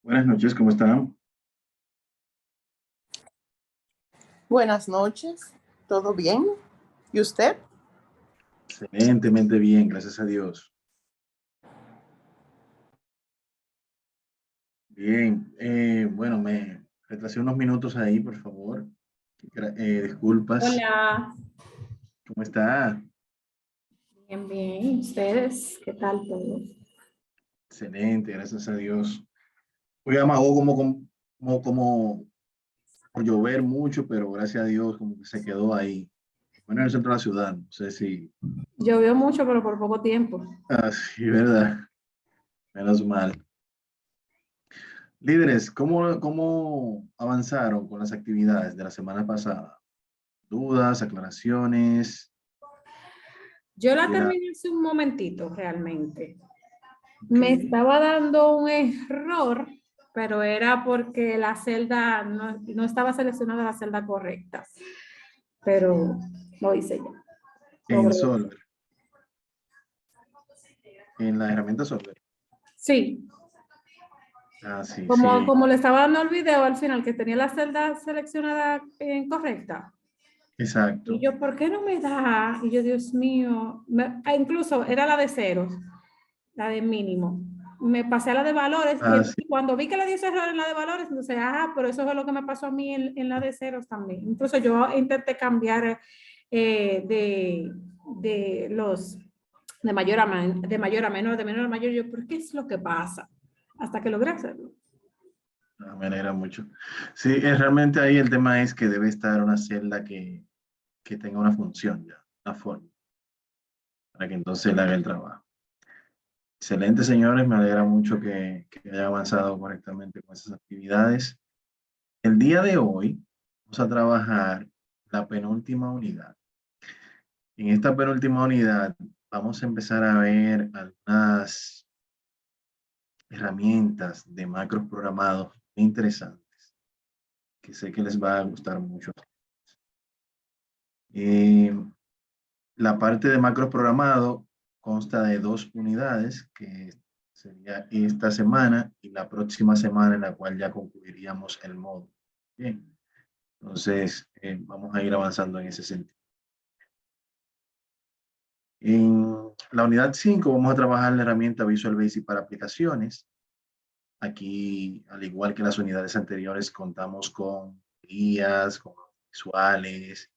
Buenas noches, ¿cómo están? Buenas noches, ¿todo bien? ¿Y usted? Excelentemente bien, gracias a Dios. Bien, bueno, me retrasé unos minutos ahí, por favor. Disculpas. Hola, ¿Cómo está? bien, bien. ¿Y ustedes? ¿Qué tal todo? Excelente, gracias a Dios. Hoy amagó como por llover mucho, pero gracias a Dios como que se quedó ahí. Bueno, en el centro de la ciudad, no sé si... Llovió mucho, pero por poco tiempo. Ah, sí, ¿verdad? Menos mal. Líderes, ¿cómo avanzaron con las actividades de la semana pasada? ¿Dudas, aclaraciones? Yo la Ya, terminé hace un momentito, realmente. ok. Me estaba dando un error, pero era porque la celda no estaba seleccionada la celda correcta. Pero lo hice ya. En Logré. Solver, en la herramienta Solver. Sí, Ah, sí, como, sí, como le estaba dando el video al final, que tenía la celda seleccionada correcta. Y exacto. yo, ¿por qué no me da? Y yo, Dios mío, incluso era la de ceros, la de mínimo. Me pasé a la de valores y Ah, sí, cuando vi que le dio ese error en la de valores, entonces, pero eso es lo que me pasó a mí en la de ceros también. Incluso yo intenté cambiar de los de mayor a menor, de menor a mayor. Yo, ¿por qué es lo que pasa? Hasta que logré hacerlo. me alegra mucho. Sí, realmente ahí el tema es que debe estar una celda que tenga una función ya, una forma, para que entonces le haga el trabajo. Excelente, señores, me alegra mucho que haya avanzado correctamente con esas actividades. El día de hoy vamos a trabajar la penúltima unidad. En esta penúltima unidad vamos a empezar a ver algunas herramientas de macros programados muy interesantes que sé que les va a gustar mucho. Eh, la parte de macros programado consta de dos unidades, que sería esta semana y la próxima semana, en la cual ya concluiríamos el módulo. Bien, entonces vamos a ir avanzando en ese sentido. En la unidad 5 vamos a trabajar la herramienta Visual Basic para aplicaciones. Aquí, al igual que en las unidades anteriores, contamos con guías, con visuales,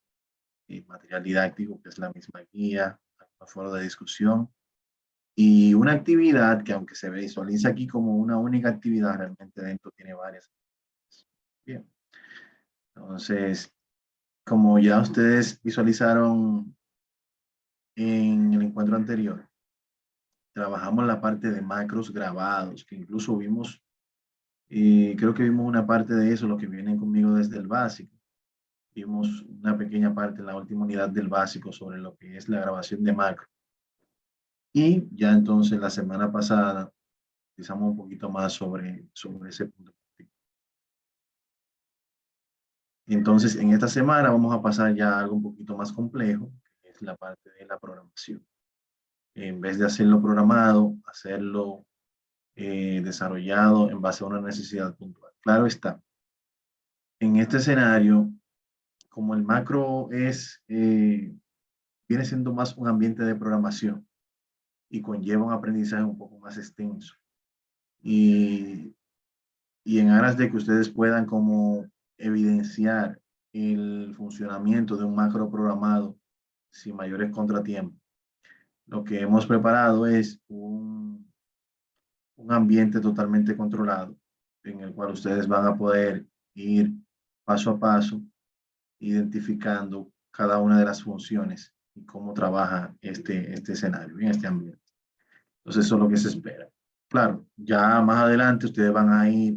material didáctico, que es la misma guía, un foro de discusión y una actividad que, aunque se visualiza aquí como una única actividad, realmente dentro tiene varias. Bien, entonces, como ya ustedes visualizaron en el encuentro anterior, trabajamos la parte de macros grabados, que incluso vimos, creo que vimos una parte de eso, lo que vienen conmigo desde el básico. Vimos una pequeña parte en la última unidad del básico sobre lo que es la grabación de macro. Y ya entonces la semana pasada utilizamos un poquito más sobre ese punto. Entonces, en esta semana vamos a pasar ya a algo un poquito más complejo, que es la parte de la programación. En vez de hacerlo programado, hacerlo desarrollado en base a una necesidad puntual. Claro está, en este escenario, como el macro viene siendo más un ambiente de programación y conlleva un aprendizaje un poco más extenso. Y, y en aras de que ustedes puedan como evidenciar el funcionamiento de un macro programado sin mayores contratiempos, lo que hemos preparado es un ambiente totalmente controlado en el cual ustedes van a poder ir paso a paso identificando cada una de las funciones y cómo trabaja este escenario, en este ambiente. Entonces, eso es lo que se espera. Claro, ya más adelante ustedes van a ir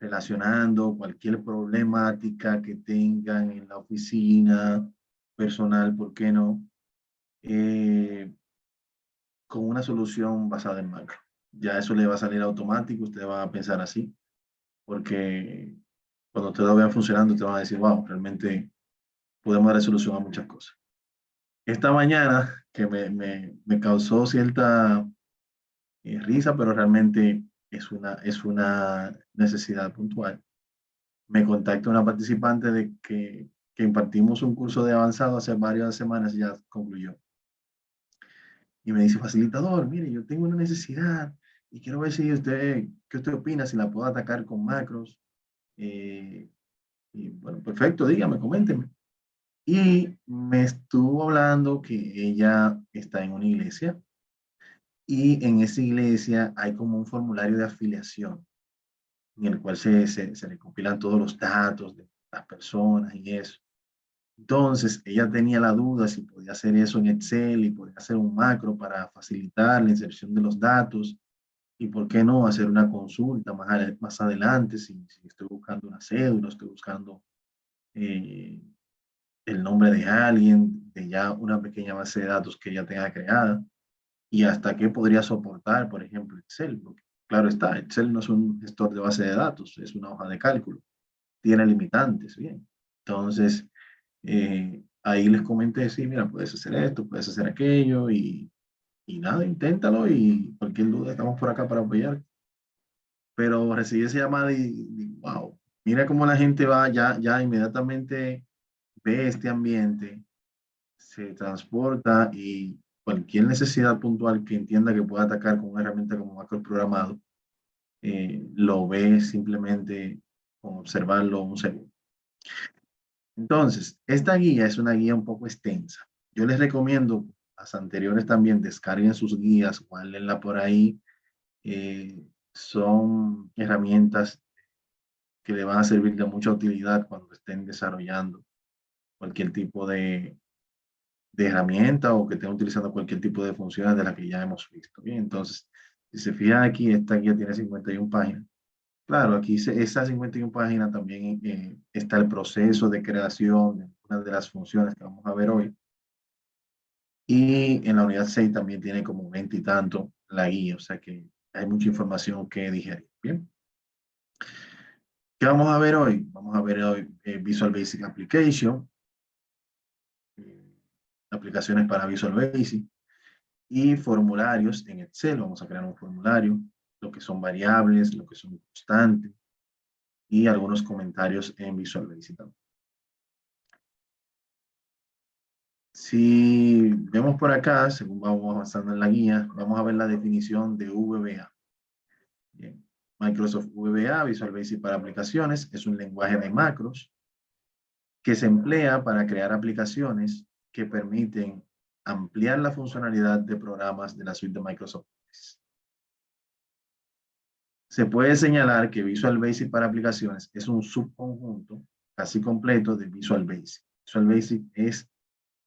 relacionando cualquier problemática que tengan en la oficina personal, ¿por qué no? Con una solución basada en macro. Ya eso le va a salir automático, usted va a pensar así, porque cuando usted lo vea funcionando, te va a decir, wow, realmente podemos dar solución a muchas cosas. Esta mañana, que me causó cierta risa, pero realmente es una necesidad puntual. Me contacta una participante de que impartimos un curso de avanzado hace varias semanas y ya concluyó. Y me dice, facilitador, mire, yo tengo una necesidad y quiero ver si usted, ¿qué usted opina? Si la puedo atacar con macros. Eh, y bueno, perfecto, dígame, coménteme. Y me estuvo hablando que ella está en una iglesia y en esa iglesia hay como un formulario de afiliación en el cual se recopilan todos los datos de las personas y eso. Entonces, ella tenía la duda si podía hacer eso en Excel y podía hacer un macro para facilitar la inserción de los datos y por qué no hacer una consulta más adelante si estoy buscando una cédula, estoy buscando eh, el nombre de alguien, de ya una pequeña base de datos que ya tenga creada y hasta qué podría soportar, por ejemplo, Excel. Porque, claro está, Excel no es un gestor de base de datos, es una hoja de cálculo, tiene limitantes, bien. Entonces, ahí les comenté, sí, mira, puedes hacer esto, puedes hacer aquello y nada, inténtalo y cualquier duda estamos por acá para apoyar. Pero recibí esa llamada y wow, mira cómo la gente va, ya inmediatamente ve este ambiente, se transporta y cualquier necesidad puntual que entienda que pueda atacar con una herramienta como macro programado, lo ve simplemente con observarlo un segundo. Entonces, esta guía es una guía un poco extensa. Yo les recomiendo, las anteriores también, descarguen sus guías, guárdenla por ahí. Son herramientas que le van a servir de mucha utilidad cuando estén desarrollando cualquier tipo de herramienta o que estén utilizando cualquier tipo de funciones de las que ya hemos visto. Bien, entonces, si se fijan aquí, esta guía tiene 51 páginas. Claro, aquí esas 51 páginas también está el proceso de creación de una de las funciones que vamos a ver hoy. Y en la unidad 6 también tiene como 20 y tanto la guía, o sea que hay mucha información que digerir. Bien, ¿qué vamos a ver hoy? Vamos a ver hoy Visual Basic Application, eh, aplicaciones para Visual Basic y formularios en Excel. Vamos a crear un formulario, lo que son variables, lo que son constantes y algunos comentarios en Visual Basic también. Si vemos por acá, según vamos avanzando en la guía, vamos a ver la definición de VBA. Bien. Microsoft VBA, Visual Basic para aplicaciones, es un lenguaje de macros que se emplea para crear aplicaciones que permiten ampliar la funcionalidad de programas de la suite de Microsoft Office. Se puede señalar que Visual Basic para aplicaciones es un subconjunto casi completo de Visual Basic. Visual Basic es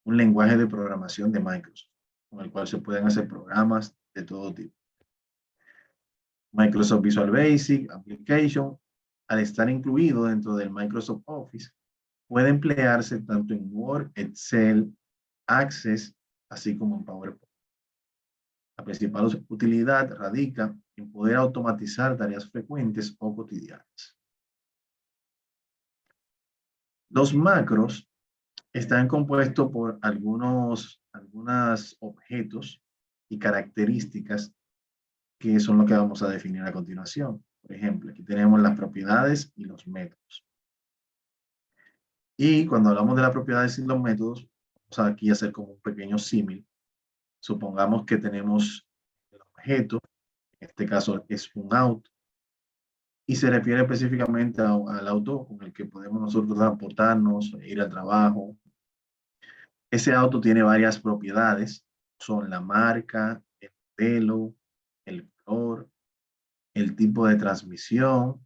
un lenguaje de programación de Microsoft, con el cual se pueden hacer programas de todo tipo. Microsoft Visual Basic Application, al estar incluido dentro del Microsoft Office, puede emplearse tanto en Word, Excel, Access, así como en PowerPoint. La principal utilidad radica en poder automatizar tareas frecuentes o cotidianas. Los macros están compuestos por algunos objetos y características que son lo que vamos a definir a continuación. Por ejemplo, aquí tenemos las propiedades y los métodos. Y cuando hablamos de las propiedades y los métodos, vamos aquí a hacer como un pequeño símil. Supongamos que tenemos el objeto, en este caso es un auto, y se refiere específicamente al auto con el que podemos nosotros transportarnos, ir al trabajo. Ese auto tiene varias propiedades, son la marca, el modelo, el color, el tipo de transmisión,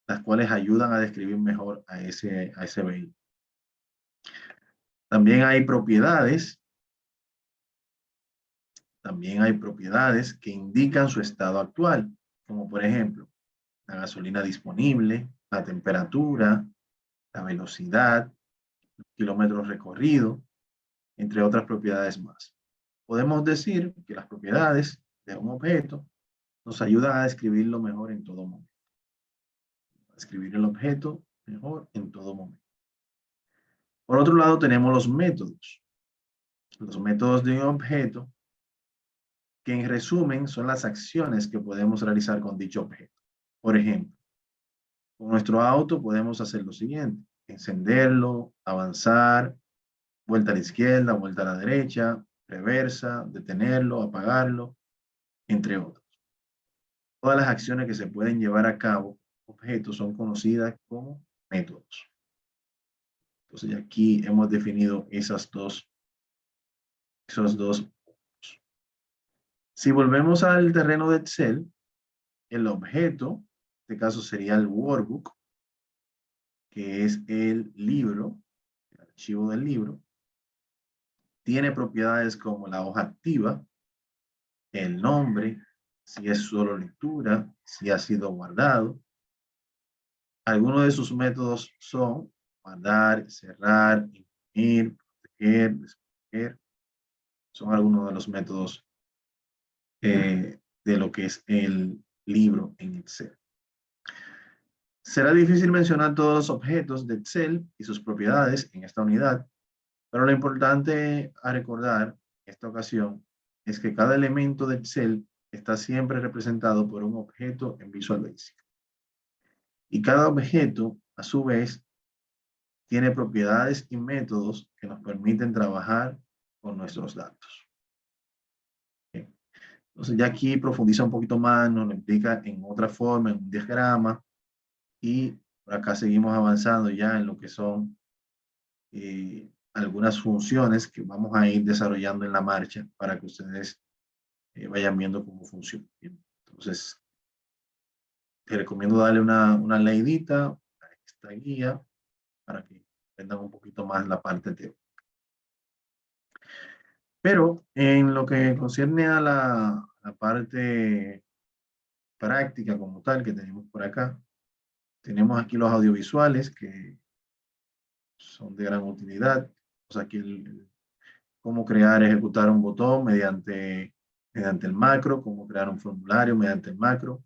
las cuales ayudan a describir mejor a ese vehículo. También hay propiedades que indican su estado actual, como por ejemplo, la gasolina disponible, la temperatura, la velocidad, los kilómetros recorridos, entre otras propiedades más. Podemos decir que las propiedades de un objeto nos ayudan a describirlo mejor en todo momento. A describir el objeto mejor en todo momento. Por otro lado, tenemos los métodos. Los métodos de un objeto que en resumen son las acciones que podemos realizar con dicho objeto. Por ejemplo, con nuestro auto podemos hacer lo siguiente: encenderlo, avanzar, vuelta a la izquierda, vuelta a la derecha, reversa, detenerlo, apagarlo, entre otros. Todas las acciones que se pueden llevar a cabo, objetos, son conocidas como métodos. Entonces, aquí hemos definido esos dos. Si volvemos al terreno de Excel, el objeto, en este caso sería el workbook, que es el libro, el archivo del libro. Tiene propiedades como la hoja activa, el nombre, si es solo lectura, si ha sido guardado. Algunos de sus métodos son guardar, cerrar, imprimir, proteger, desproteger. Son algunos de los métodos de lo que es el libro en Excel. Será difícil mencionar todos los objetos de Excel y sus propiedades en esta unidad, pero lo importante a recordar en esta ocasión es que cada elemento de Excel está siempre representado por un objeto en Visual Basic. Y cada objeto, a su vez, tiene propiedades y métodos que nos permiten trabajar con nuestros datos. Bien. Entonces ya aquí profundiza un poquito más, nos lo explica en otra forma, en un diagrama, y por acá seguimos avanzando ya en lo que son algunas funciones que vamos a ir desarrollando en la marcha para que ustedes vayan viendo cómo funciona. Bien. Entonces, te recomiendo darle una leidita a esta guía para que aprendan un poquito más la parte teórica. Pero en lo que concierne a la parte práctica como tal que tenemos por acá, tenemos aquí los audiovisuales que son de gran utilidad. O sea, aquí cómo crear, ejecutar un botón mediante el macro, cómo crear un formulario mediante el macro,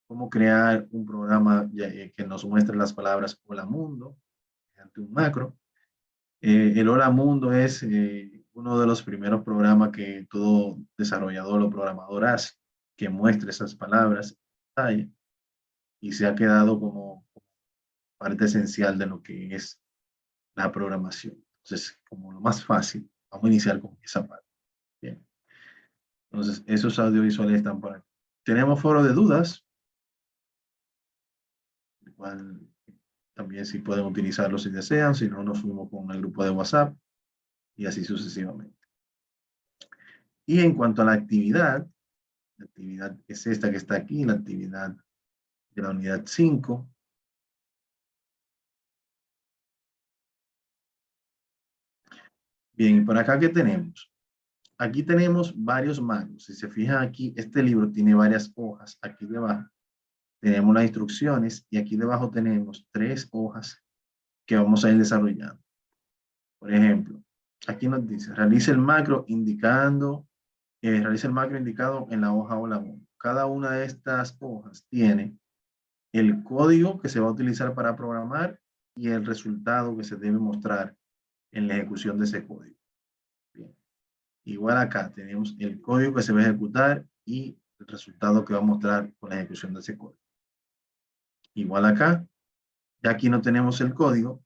cómo crear un programa que nos muestre las palabras Hola Mundo mediante un macro. El Hola Mundo es uno de los primeros programas que todo desarrollador o programador hace, que muestre esas palabras en pantalla, y se ha quedado como parte esencial de lo que es la programación. Entonces, como lo más fácil, vamos a iniciar con esa parte. Bien. Entonces, esos audiovisuales están por aquí. Tenemos foro de dudas, igual también si pueden utilizarlo si desean, si no, nos fuimos con el grupo de WhatsApp y así sucesivamente. Y en cuanto a la actividad es esta que está aquí, la actividad de la unidad 5. Bien, ¿y por acá qué tenemos? Aquí tenemos varios manuales. Si se fijan aquí, este libro tiene varias hojas. Aquí debajo tenemos las instrucciones y aquí debajo tenemos 3 hojas que vamos a ir desarrollando. Por ejemplo, aquí nos dice, realice el macro indicado en la hoja Hola Mundo. Cada una de estas hojas tiene el código que se va a utilizar para programar y el resultado que se debe mostrar en la ejecución de ese código. Bien. Igual acá tenemos el código que se va a ejecutar y el resultado que va a mostrar con la ejecución de ese código. Igual acá, ya aquí no tenemos el código,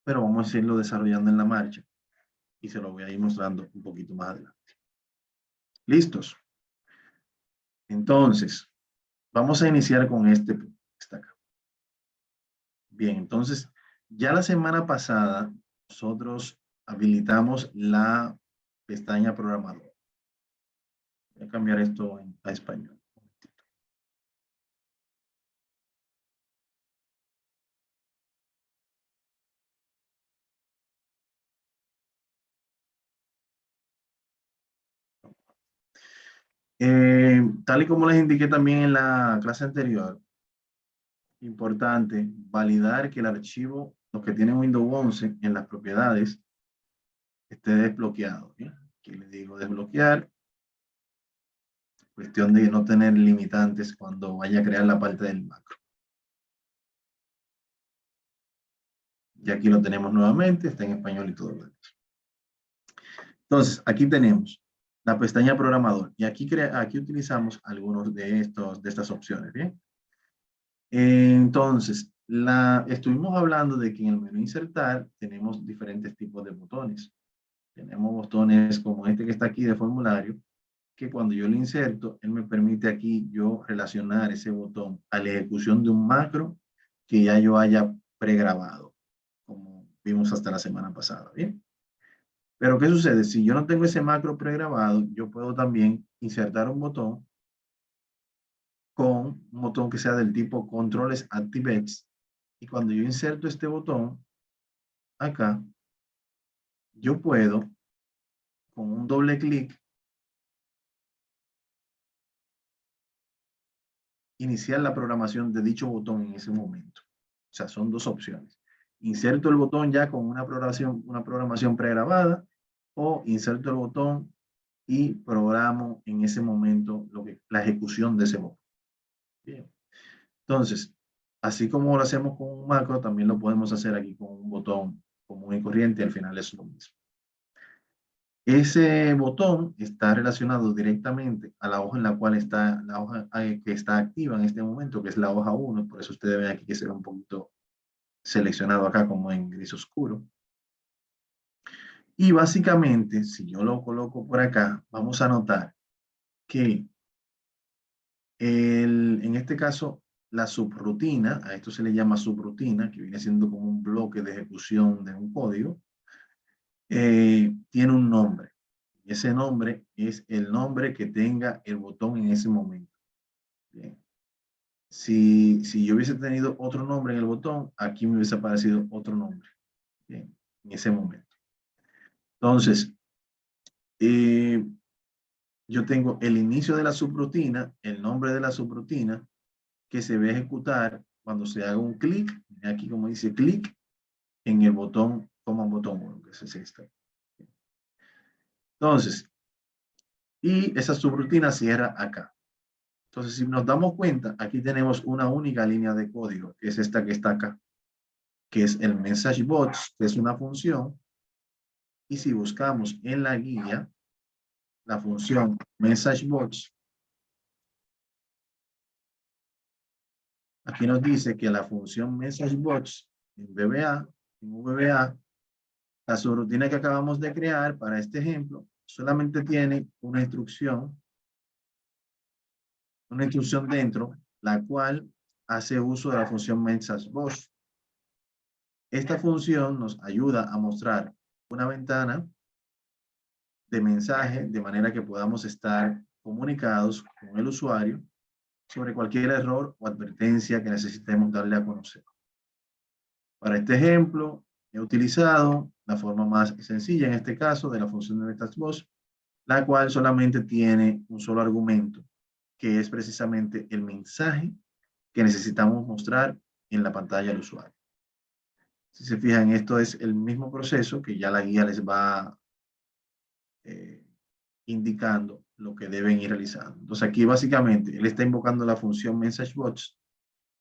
pero vamos a irlo desarrollando en la marcha y se lo voy a ir mostrando un poquito más adelante. ¿Listos? Entonces, vamos a iniciar con este punto que está acá. Bien, entonces, ya la semana pasada nosotros habilitamos la pestaña programador. Voy a cambiar esto a español. Tal y como les indiqué también en la clase anterior, importante validar que el archivo, los que tienen Windows 11 en las propiedades, esté desbloqueado. ¿Bien? Aquí les digo desbloquear. Cuestión de no tener limitantes cuando vaya a crear la parte del macro. Y aquí lo tenemos nuevamente, está en español y todo lo demás. Entonces, aquí tenemos La pestaña programador. Y aquí utilizamos algunos de estas opciones, ¿bien? Entonces, estuvimos hablando de que en el menú insertar tenemos diferentes tipos de botones. Tenemos botones como este que está aquí de formulario, que cuando yo lo inserto, él me permite aquí yo relacionar ese botón a la ejecución de un macro que ya yo haya pregrabado, como vimos hasta la semana pasada, ¿bien? Pero ¿qué sucede? Si yo no tengo ese macro pregrabado, yo puedo también insertar un botón con un botón que sea del tipo Controles ActiveX. Y cuando yo inserto este botón acá, yo puedo, con un doble clic, iniciar la programación de dicho botón en ese momento. O sea, son dos opciones. Inserto el botón ya con una programación pregrabada o inserto el botón y programo en ese momento la ejecución de ese botón. Bien. Entonces, así como lo hacemos con un macro, también lo podemos hacer aquí con un botón común y corriente, al final es lo mismo. Ese botón está relacionado directamente a la hoja en la cual está la hoja que está activa en este momento, que es la hoja 1, por eso ustedes ven aquí que se ve un poquito seleccionado acá como en gris oscuro. Y básicamente, si yo lo coloco por acá, vamos a notar que en este caso, la subrutina, a esto se le llama subrutina, que viene siendo como un bloque de ejecución de un código, tiene un nombre. Ese nombre es el nombre que tenga el botón en ese momento. Bien. Si yo hubiese tenido otro nombre en el botón, aquí me hubiese aparecido otro nombre. Bien, en ese momento. Entonces, yo tengo el inicio de la subrutina, el nombre de la subrutina, que se va a ejecutar cuando se haga un clic, aquí como dice clic, en el botón, como botón 1, que es este. Entonces, y esa subrutina cierra acá. Entonces, si nos damos cuenta, aquí tenemos una única línea de código, que es esta que está acá, que es el MessageBox, que es una función. Y si buscamos en la guía, la función MessageBox, aquí nos dice que la función MessageBox en VBA, la subrutina que acabamos de crear para este ejemplo, solamente tiene una instrucción dentro, la cual hace uso de la función MessageBox. Esta función nos ayuda a mostrar una ventana de mensaje de manera que podamos estar comunicados con el usuario sobre cualquier error o advertencia que necesitemos darle a conocer. Para este ejemplo, he utilizado la forma más sencilla, en este caso, de la función de MessageBox, la cual solamente tiene un solo argumento, que es precisamente el mensaje que necesitamos mostrar en la pantalla al usuario. Si se fijan, esto es el mismo proceso que ya la guía les va indicando lo que deben ir realizando. Entonces aquí básicamente él está invocando la función MessageBox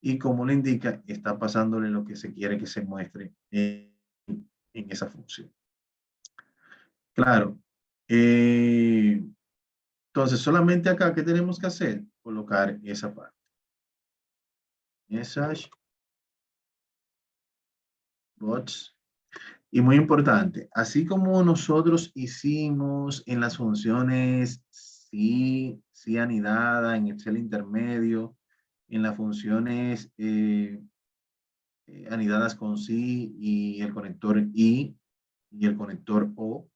y como le indica, está pasándole lo que se quiere que se muestre en esa función. Claro. Entonces solamente acá, ¿qué tenemos que hacer? Colocar esa parte. MessageBox. Y muy importante, así como nosotros hicimos en las funciones sí anidada, en Excel intermedio, en las funciones anidadas con sí y el conector I y el conector O,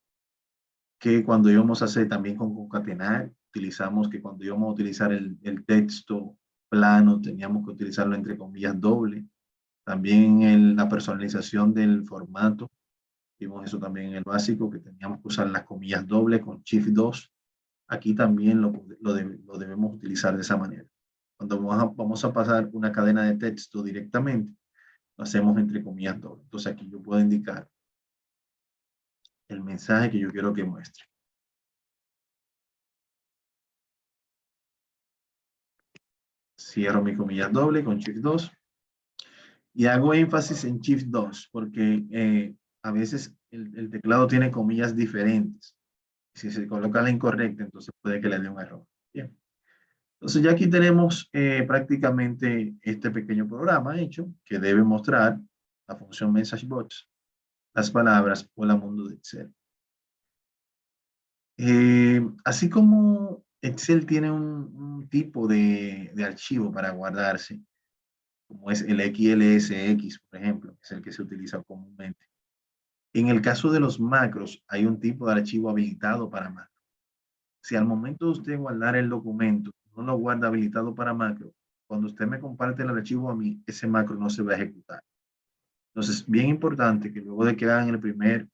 que cuando íbamos a hacer también con concatenar, utilizamos que cuando íbamos a utilizar el texto plano, teníamos que utilizarlo entre comillas doble. También en la personalización del formato, vimos eso también en el básico, que teníamos que usar las comillas doble con Shift 2. Aquí también lo debemos utilizar de esa manera. Cuando vamos a pasar una cadena de texto directamente, lo hacemos entre comillas doble. Entonces aquí yo puedo indicar el mensaje que yo quiero que muestre. Cierro mi comillas doble con Shift 2 y hago énfasis en Shift 2 porque a veces el teclado tiene comillas diferentes. Si se coloca la incorrecta, entonces puede que le dé un error. Bien. Entonces ya aquí tenemos prácticamente este pequeño programa hecho que debe mostrar la función MessageBox, las palabras Hola Mundo de Excel. Así como Excel tiene un tipo de archivo para guardarse, como es el XLSX, por ejemplo, que es el que se utiliza comúnmente. En el caso de los macros, hay un tipo de archivo habilitado para macro. Si al momento de usted guardar el documento, no lo guarda habilitado para macro, cuando usted me comparte el archivo a mí, ese macro no se va a ejecutar. Entonces, bien importante que luego de que hagan el primer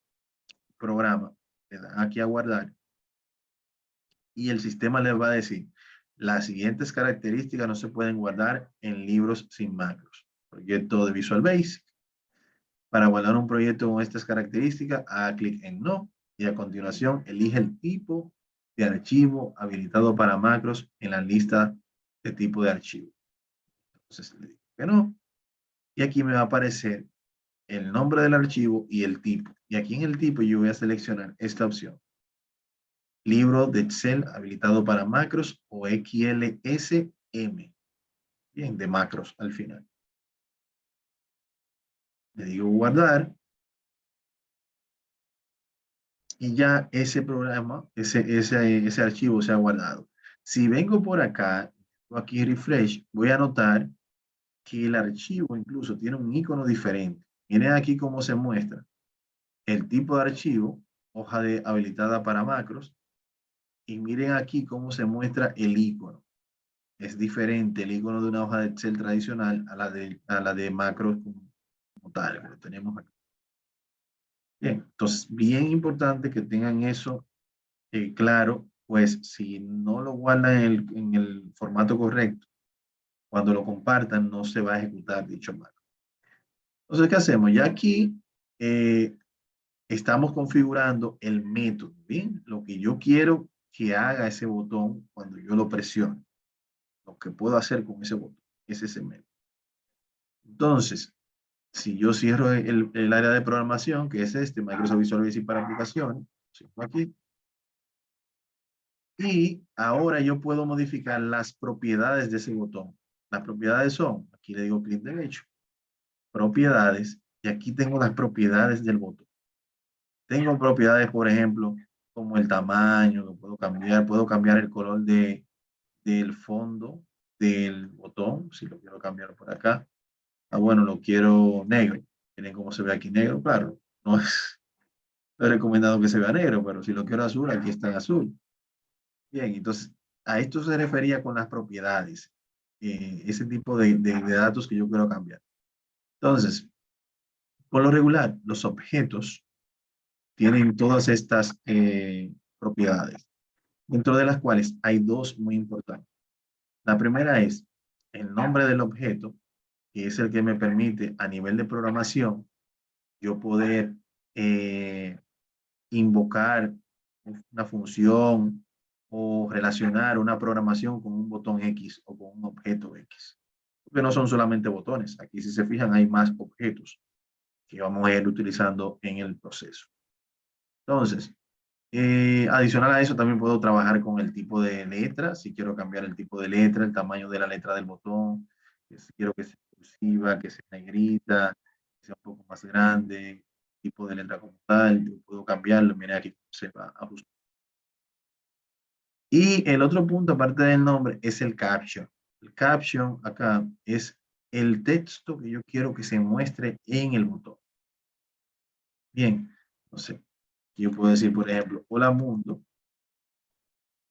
programa, le dan aquí a guardar y el sistema les va a decir, las siguientes características no se pueden guardar en libros sin macros. Proyecto de Visual Basic. Para guardar un proyecto con estas características, haga clic en no y a continuación elige el tipo de archivo habilitado para macros en la lista de tipo de archivo. Entonces le digo que no. Y aquí me va a aparecer el nombre del archivo y el tipo. Y aquí en el tipo yo voy a seleccionar esta opción. Libro de Excel habilitado para macros o XLSM. Bien, de macros al final. Le digo guardar. Y ya ese programa, ese archivo se ha guardado. Si vengo por acá, aquí refresh, voy a notar que el archivo incluso tiene un icono diferente. Miren aquí cómo se muestra el tipo de archivo, hoja de habilitada para macros, y miren aquí cómo se muestra el icono. Es diferente el icono de una hoja de Excel tradicional a la de macros como tal, que lo tenemos aquí. Bien, entonces bien importante que tengan eso claro, pues si no lo guardan en el formato correcto, cuando lo compartan no se va a ejecutar dicho macro. Entonces, ¿qué hacemos? Ya aquí estamos configurando el método, ¿bien? Lo que yo quiero que haga ese botón cuando yo lo presione. Lo que puedo hacer con ese botón es ese método. Entonces, si yo cierro el área de programación, que es este, Microsoft Visual Basic para aplicaciones, cierro aquí. Y ahora yo puedo modificar las propiedades de ese botón. Las propiedades son, aquí le digo clic derecho, propiedades, y aquí tengo las propiedades del botón. Tengo propiedades, por ejemplo, como el tamaño, lo puedo cambiar el color del fondo del botón, si lo quiero cambiar por acá. Ah, bueno, lo quiero negro. Miren cómo se ve aquí negro, claro. No es recomendado que se vea negro, pero si lo quiero azul, aquí está en azul. Bien, entonces a esto se refería con las propiedades, ese tipo de datos que yo quiero cambiar. Entonces, por lo regular, los objetos tienen todas estas propiedades, dentro de las cuales hay dos muy importantes. La primera es el nombre del objeto, que es el que me permite a nivel de programación yo poder invocar una función o relacionar una programación con un botón X o con un objeto X. Porque no son solamente botones. Aquí, si se fijan, hay más objetos que vamos a ir utilizando en el proceso. Entonces, adicional a eso, también puedo trabajar con el tipo de letra. Si quiero cambiar el tipo de letra, el tamaño de la letra del botón, si quiero que sea cursiva, que sea negrita, que sea un poco más grande, tipo de letra como tal, yo puedo cambiarlo. Mira aquí se va a ajustar. Y el otro punto, aparte del nombre, es el caption. El caption acá es el texto que yo quiero que se muestre en el botón. Bien, no sé, yo puedo decir, por ejemplo, hola mundo,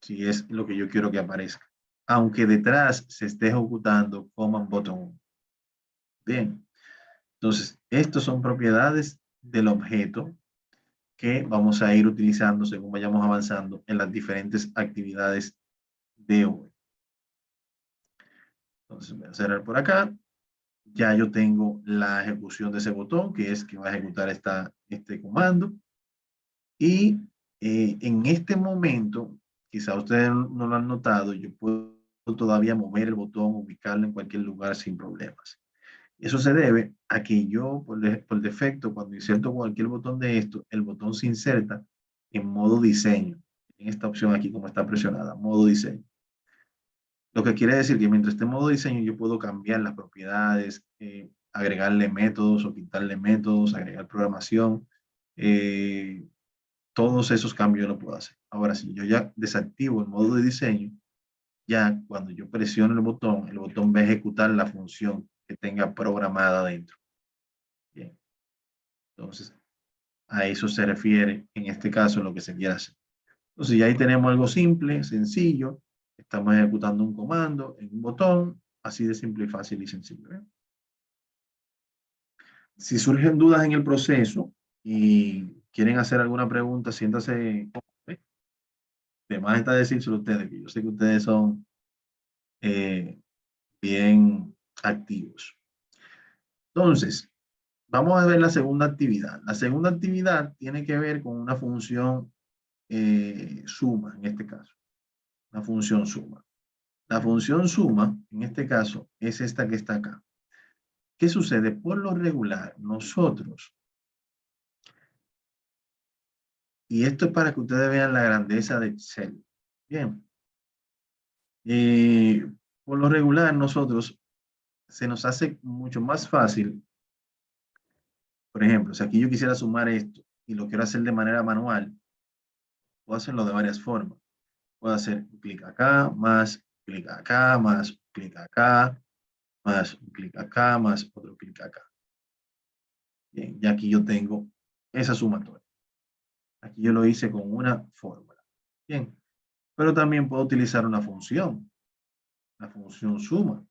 si es lo que yo quiero que aparezca, aunque detrás se esté ejecutando command button. Bien, entonces, estos son propiedades del objeto que vamos a ir utilizando según vayamos avanzando en las diferentes actividades de hoy. Entonces, voy a cerrar por acá. Ya yo tengo la ejecución de ese botón, que es que va a ejecutar este comando. Y en este momento, quizá ustedes no lo han notado, yo puedo todavía mover el botón, ubicarlo en cualquier lugar sin problemas. Eso se debe a que yo, por defecto, cuando inserto cualquier botón de esto, el botón se inserta en modo diseño. en esta opción aquí como está presionada, modo diseño. Lo que quiere decir que mientras esté en modo diseño yo puedo cambiar las propiedades, agregarle métodos o quitarle métodos, agregar programación. Todos esos cambios yo lo puedo hacer. Ahora, si yo ya desactivo el modo de diseño, ya cuando yo presiono el botón va a ejecutar la función que tenga programada dentro. Bien. Entonces, a eso se refiere en este caso lo que se quiere hacer. Entonces, ya ahí tenemos algo simple, sencillo. Estamos ejecutando un comando en un botón, así de simple y fácil y sencillo. ¿Eh? Si surgen dudas en el proceso y quieren hacer alguna pregunta, siéntase. Además está decírselo a ustedes, que yo sé que ustedes son bien activos. Entonces, vamos a ver la segunda actividad. La segunda actividad tiene que ver con una función suma, en este caso. Una función suma. La función suma, en este caso, es esta que está acá. ¿Qué sucede? Por lo regular, nosotros, y esto es para que ustedes vean la grandeza de Excel. Bien. Por lo regular, nosotros se nos hace mucho más fácil. Por ejemplo, si aquí yo quisiera sumar esto y lo quiero hacer de manera manual, puedo hacerlo de varias formas. Puedo hacer un clic acá, más clic acá, más clic acá, más un clic acá, más otro clic acá. Bien, y aquí yo tengo esa sumatoria. Aquí yo lo hice con una fórmula. Bien, pero también puedo utilizar una función. La función suma.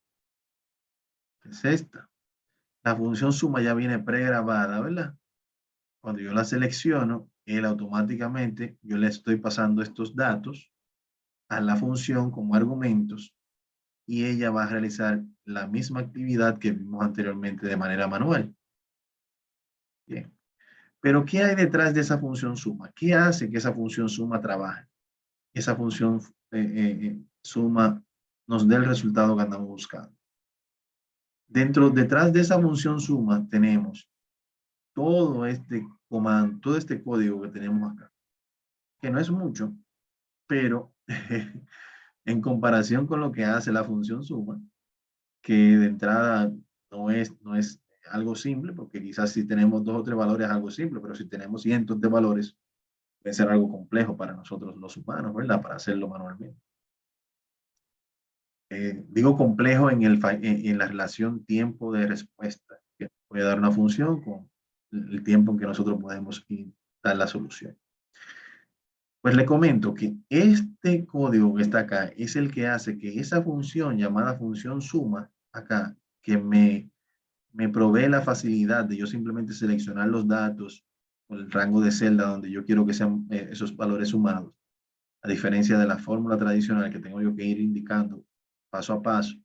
Es esta. La función suma ya viene pregrabada, ¿verdad? Cuando yo la selecciono, él automáticamente, yo le estoy pasando estos datos a la función como argumentos y ella va a realizar la misma actividad que vimos anteriormente de manera manual. Bien. Pero ¿qué hay detrás de esa función suma? ¿Qué hace que esa función suma trabaje? Esa función suma nos dé el resultado que andamos buscando. Detrás de esa función suma tenemos todo este comando, todo este código que tenemos acá, que no es mucho, pero en comparación con lo que hace la función suma, que de entrada no es algo simple, porque quizás si tenemos 2 o 3 valores es algo simple, pero si tenemos cientos de valores, puede ser algo complejo para nosotros los humanos, ¿verdad? Para hacerlo manualmente. Digo complejo en la relación tiempo de respuesta, que puede dar una función con el tiempo en que nosotros podemos dar la solución. Pues le comento que este código que está acá es el que hace que esa función llamada función suma acá, que me provee la facilidad de yo simplemente seleccionar los datos con el rango de celda donde yo quiero que sean esos valores sumados, a diferencia de la fórmula tradicional que tengo yo que ir indicando paso a paso.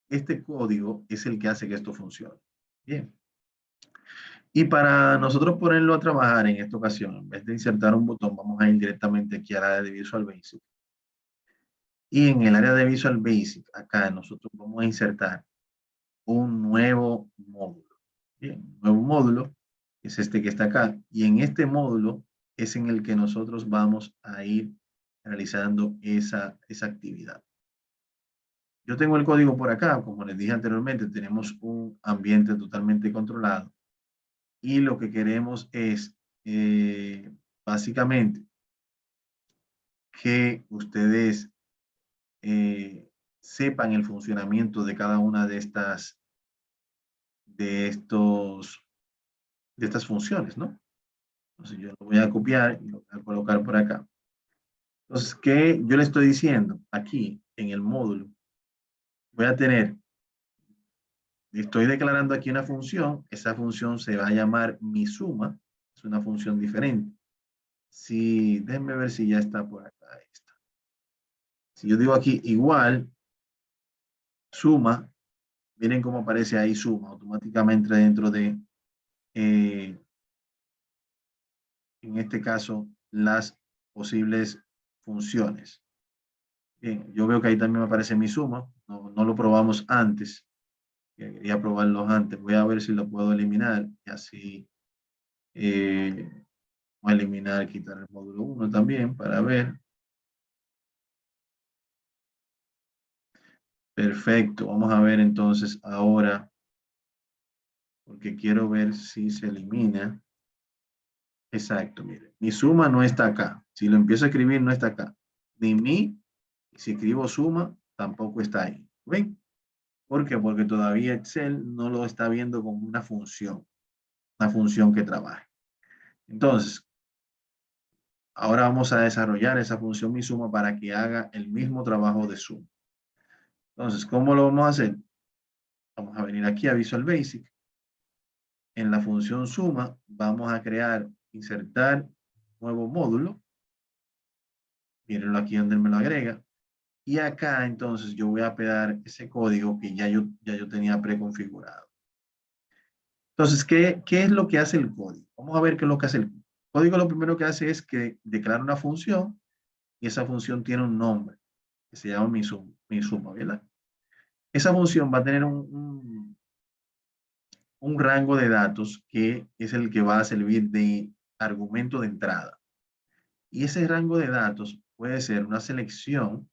Este código es el que hace que esto funcione. Bien. Y para nosotros ponerlo a trabajar en esta ocasión, en vez de insertar un botón, vamos a ir directamente aquí al área de Visual Basic. Y en el área de Visual Basic, acá nosotros vamos a insertar un nuevo módulo. Bien, un nuevo módulo es este que está acá. Y en este módulo es en el que nosotros vamos a ir realizando esa actividad. Yo tengo el código por acá, como les dije anteriormente, tenemos un ambiente totalmente controlado. Y lo que queremos es, básicamente, que ustedes sepan el funcionamiento de cada una de estas funciones, ¿no? Entonces yo lo voy a copiar y lo voy a colocar por acá. Entonces, ¿qué yo le estoy diciendo? Aquí, en el módulo, voy a tener, estoy declarando aquí una función, esa función se va a llamar mi suma, es una función diferente. Si, déjenme ver si ya está por acá. Ahí está. Si yo digo aquí igual, suma, miren cómo aparece ahí suma, automáticamente dentro de, en este caso, las posibles funciones. Bien, yo veo que ahí también me aparece mi suma, no lo probamos antes, quería probarlo antes, voy a ver si lo puedo eliminar y así Voy a eliminar, quitar el módulo 1 también para ver. Perfecto. Vamos a ver entonces ahora, porque quiero ver si se elimina. Exacto, mire. Mi suma no está acá. Si lo empiezo a escribir, no está acá. Ni mi, si escribo suma, tampoco está ahí. ¿Ven? ¿Por qué? Porque todavía Excel no lo está viendo como una función que trabaje. Entonces, ahora vamos a desarrollar esa función mi suma para que haga el mismo trabajo de suma. Entonces, ¿cómo lo vamos a hacer? Vamos a venir aquí a Visual Basic. En la función suma vamos a crear, insertar nuevo módulo. Mírenlo aquí donde me lo agrega. Y acá entonces yo voy a pegar ese código que ya yo tenía preconfigurado. Entonces, ¿qué es lo que hace el código? Vamos a ver qué es lo que hace el código. El código lo primero que hace es que declara una función y esa función tiene un nombre que se llama mi suma, ¿verdad? Esa función va a tener un rango de datos que es el que va a servir de argumento de entrada. Y ese rango de datos puede ser una selección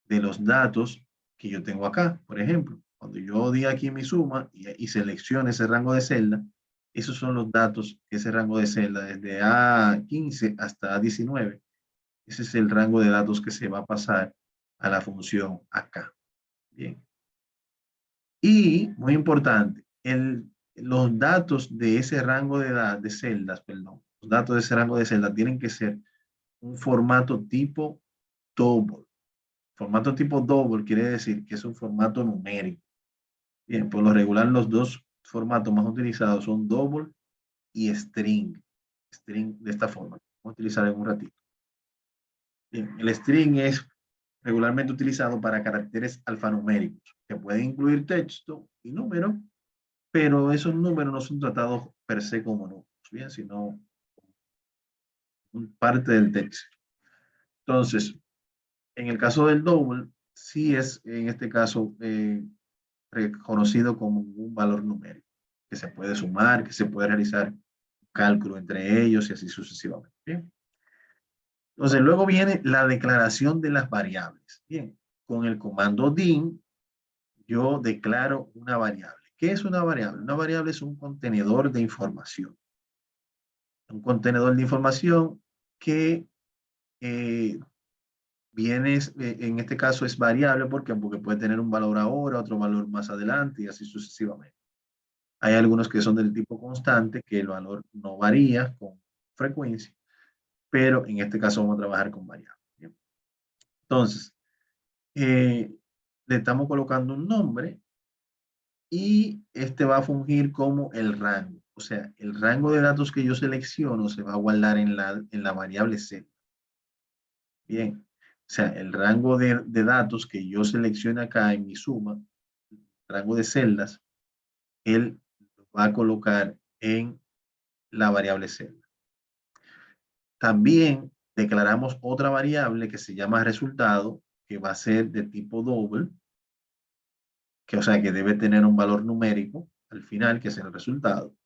de los datos que yo tengo acá. Por ejemplo, cuando yo di aquí mi suma y seleccione ese rango de celda, esos son los datos, ese rango de celda desde A15 hasta A19. Ese es el rango de datos que se va a pasar a la función acá. Bien. Y, muy importante, los datos de ese rango de celdas, perdón, los datos de ese rango de celdas tienen que ser un formato tipo double. Formato tipo double quiere decir que es un formato numérico. Bien, por lo regular los dos formatos más utilizados son double y string. String de esta forma. Vamos a utilizar en un ratito. Bien, el string es regularmente utilizado para caracteres alfanuméricos, que pueden incluir texto y números, pero esos números no son tratados per se como números, bien, sino parte del texto. Entonces, en el caso del double, sí es en este caso reconocido como un valor numérico, que se puede sumar, que se puede realizar cálculo entre ellos y así sucesivamente. Bien. Entonces, luego viene la declaración de las variables. Bien, con el comando din, yo declaro una variable. ¿Qué es una variable? Una variable es un contenedor de información. Un contenedor de información que viene, en este caso es variable porque puede tener un valor ahora, otro valor más adelante y así sucesivamente. Hay algunos que son del tipo constante, que el valor no varía con frecuencia, pero en este caso vamos a trabajar con variables. ¿Bien? Entonces, le estamos colocando un nombre y este va a fungir como el rango. O sea, el rango de datos que yo selecciono se va a guardar en la variable C. Bien, o sea, el rango de datos que yo seleccione acá en mi suma, rango de celdas, él va a colocar en la variable celda. También declaramos otra variable que se llama resultado, que va a ser de tipo doble, que o sea que debe tener un valor numérico al final, que es el resultado.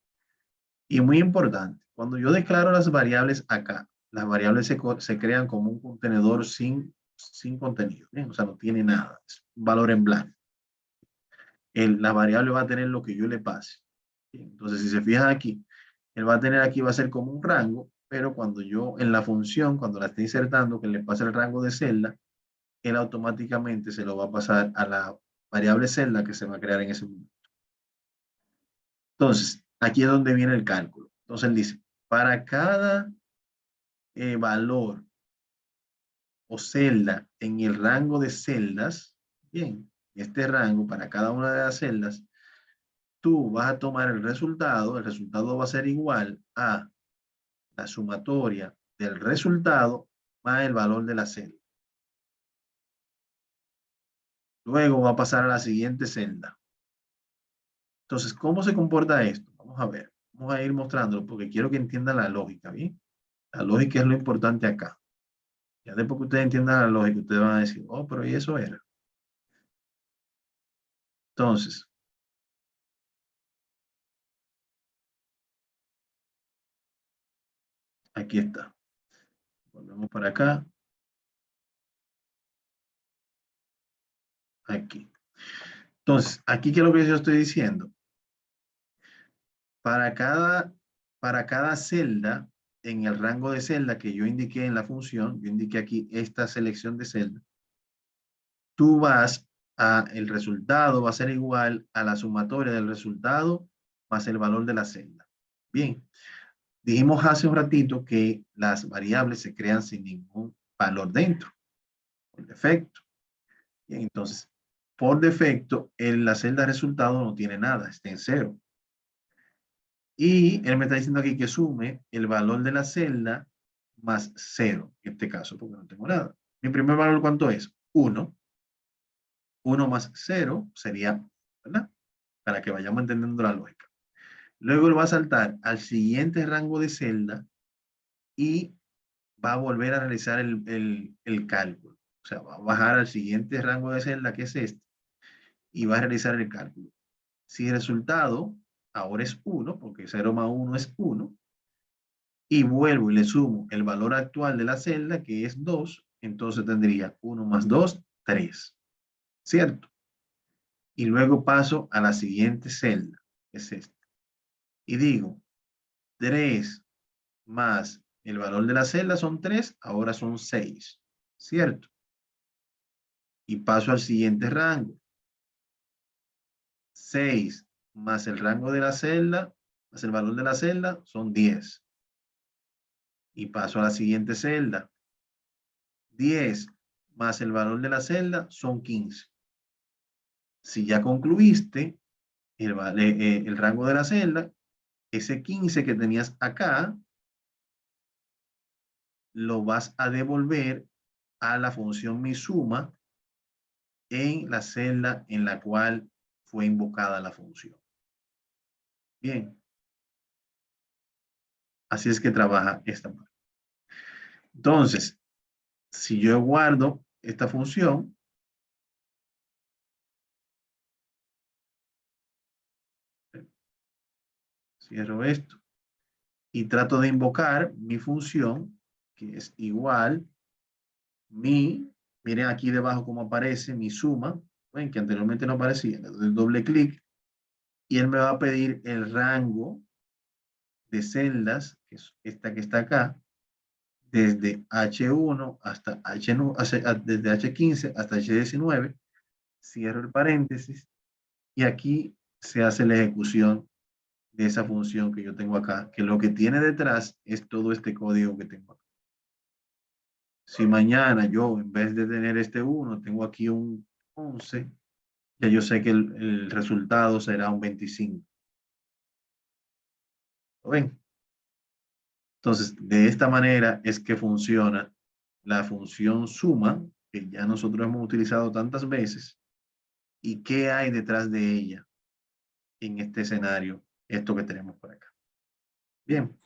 Y muy importante, cuando yo declaro las variables acá, las variables se crean como un contenedor sin contenido, ¿bien? O sea, no tiene nada, es un valor en blanco. La variable va a tener lo que yo le pase. Bien, entonces, si se fijan aquí, él va a tener aquí, va a ser como un rango, pero cuando yo en la función, cuando la esté insertando, que le pase el rango de celda, él automáticamente se lo va a pasar a la variable celda que se va a crear en ese momento. Entonces, aquí es donde viene el cálculo. Entonces, él dice, para cada valor o celda en el rango de celdas, bien, este rango para cada una de las celdas, tú vas a tomar el resultado va a ser igual a la sumatoria del resultado más el valor de la celda. Luego va a pasar a la siguiente celda. Entonces, ¿cómo se comporta esto? Vamos a ver. Vamos a ir mostrándolo porque quiero que entiendan la lógica, ¿bien? La lógica es lo importante acá. Ya después que ustedes entiendan la lógica, ustedes van a decir, oh, pero ¿y eso era? Entonces, Aquí está. Volvemos para acá. Aquí. Entonces, aquí, ¿qué es lo que yo estoy diciendo? Para cada celda, en el rango de celda que yo indiqué en la función, yo indiqué aquí esta selección de celda, tú vas el resultado va a ser igual a la sumatoria del resultado más el valor de la celda. Bien, dijimos hace un ratito que las variables se crean sin ningún valor dentro, por defecto. Bien, entonces, por defecto, en la celda resultado no tiene nada, está en cero. Y él me está diciendo aquí que sume el valor de la celda más 0, en este caso, porque no tengo nada. Mi primer valor, ¿cuánto es? 1. 1 más 0 sería, ¿verdad? Para que vayamos entendiendo la lógica. Luego él va a saltar al siguiente rango de celda y va a volver a realizar el cálculo. O sea, va a bajar al siguiente rango de celda, que es este, y va a realizar el cálculo. Si el resultado ahora es 1, porque 0 más 1 es 1, y vuelvo y le sumo el valor actual de la celda, que es 2, entonces tendría 1 más 2, 3. ¿Cierto? Y luego paso a la siguiente celda, que es esta. Y digo, 3 más el valor de la celda son 3, ahora son 6. ¿Cierto? Y paso al siguiente rango. 6 más el rango de la celda, más el valor de la celda, son 10. Y paso a la siguiente celda. 10 más el valor de la celda son 15. Si ya concluiste el rango de la celda, ese 15 que tenías acá, lo vas a devolver a la función mi suma en la celda en la cual fue invocada la función. Bien. Así es que trabaja esta parte. Entonces, si yo guardo esta función, cierro esto y trato de invocar mi función, que es igual miren aquí debajo cómo aparece mi suma, ven que anteriormente no aparecía, le doy doble clic y él me va a pedir el rango de celdas, que es esta que está acá, desde H1 hasta desde H15 hasta H19, cierro el paréntesis y aquí se hace la ejecución de esa función que yo tengo acá, que lo que tiene detrás es todo este código que tengo acá. Si mañana yo, en vez de tener este 1, tengo aquí un 11, ya yo sé que el resultado será un 25. ¿Lo ven? Entonces, de esta manera es que funciona la función suma, que ya nosotros hemos utilizado tantas veces, y qué hay detrás de ella en este escenario, esto que tenemos por acá. Bien.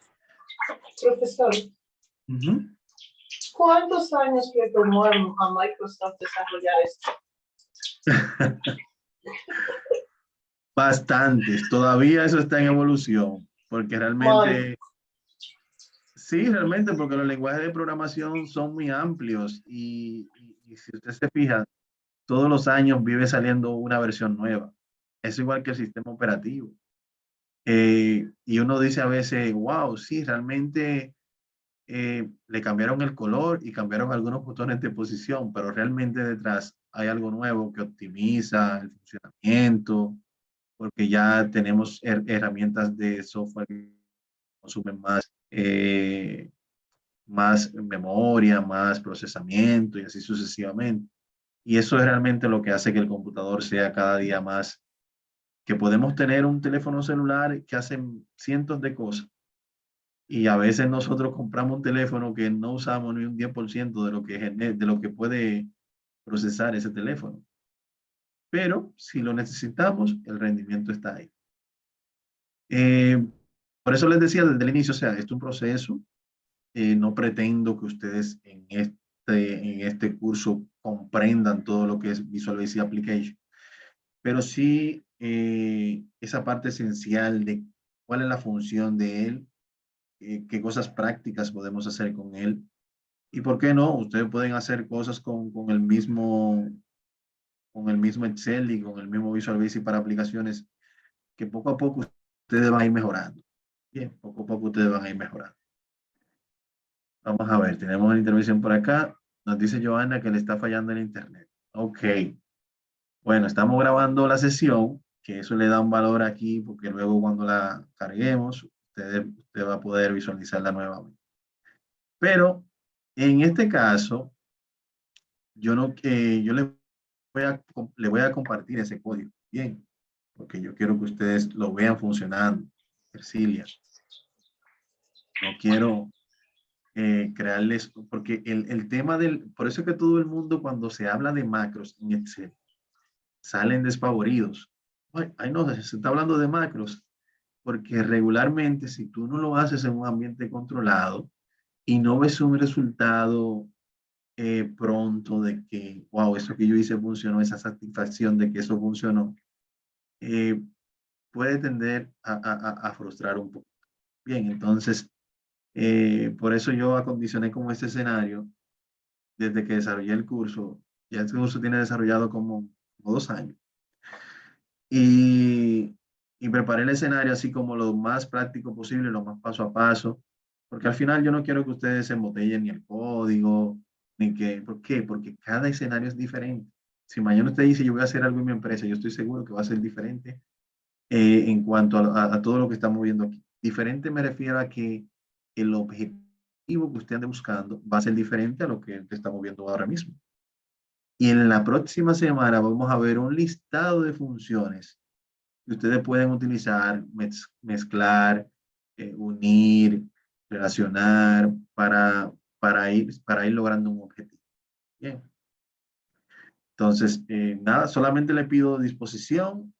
Profesor, ¿cuántos años le tomó a Microsoft desarrollar esto? Bastantes. Todavía eso está en evolución, porque realmente, sí, realmente, porque los lenguajes de programación son muy amplios y si usted se fija, todos los años vive saliendo una versión nueva. Es igual que el sistema operativo. Y uno dice a veces, wow, sí, realmente le cambiaron el color y cambiaron algunos botones de posición, pero realmente detrás hay algo nuevo que optimiza el funcionamiento, porque ya tenemos herramientas de software que consumen más memoria, más procesamiento y así sucesivamente. Y eso es realmente lo que hace que el computador sea cada día más, que podemos tener un teléfono celular que hace cientos de cosas. Y a veces nosotros compramos un teléfono que no usamos ni un 10% de lo que puede procesar ese teléfono. Pero si lo necesitamos, el rendimiento está ahí. Por eso les decía desde el inicio, o sea, esto es un proceso. No pretendo que ustedes en este curso comprendan todo lo que es Visual Basic Application, pero sí esa parte esencial de cuál es la función de él, qué cosas prácticas podemos hacer con él. Y por qué no, ustedes pueden hacer cosas con el mismo Excel y con el mismo Visual Basic para aplicaciones que poco a poco ustedes van a ir mejorando. Bien, poco a poco ustedes van a ir mejorando. Vamos a ver, tenemos una intervención por acá. Nos dice Joana que le está fallando el internet. Ok. Bueno, estamos grabando la sesión, que eso le da un valor aquí, porque luego cuando la carguemos, usted va a poder visualizarla nuevamente. Pero en este caso, yo no, yo le voy a compartir ese código. Bien, porque yo quiero que ustedes lo vean funcionando. Ercilia, no quiero crearles, porque el tema por eso es que todo el mundo cuando se habla de macros en Excel, salen despavoridos. Ay, ay no, se está hablando de macros, porque regularmente si tú no lo haces en un ambiente controlado y no ves un resultado pronto de que, wow, eso que yo hice funcionó, esa satisfacción de que eso funcionó, eh, puede tender a frustrar un poco. Bien, entonces, por eso yo acondicioné como este escenario desde que desarrollé el curso. Ya este curso tiene desarrollado como 2 años. Y, y preparé el escenario así como lo más práctico posible, lo más paso a paso, porque al final yo no quiero que ustedes se embotellen ni el código, ni que, ¿por qué? Porque cada escenario es diferente. Si mañana usted dice yo voy a hacer algo en mi empresa, yo estoy seguro que va a ser diferente en cuanto a todo lo que estamos viendo aquí. Diferente me refiero a que el objetivo que usted ande buscando va a ser diferente a lo que estamos viendo ahora mismo. Y en la próxima semana vamos a ver un listado de funciones que ustedes pueden utilizar, mezclar, unir, relacionar para ir logrando un objetivo. Bien. Entonces, nada, solamente le pido disposición,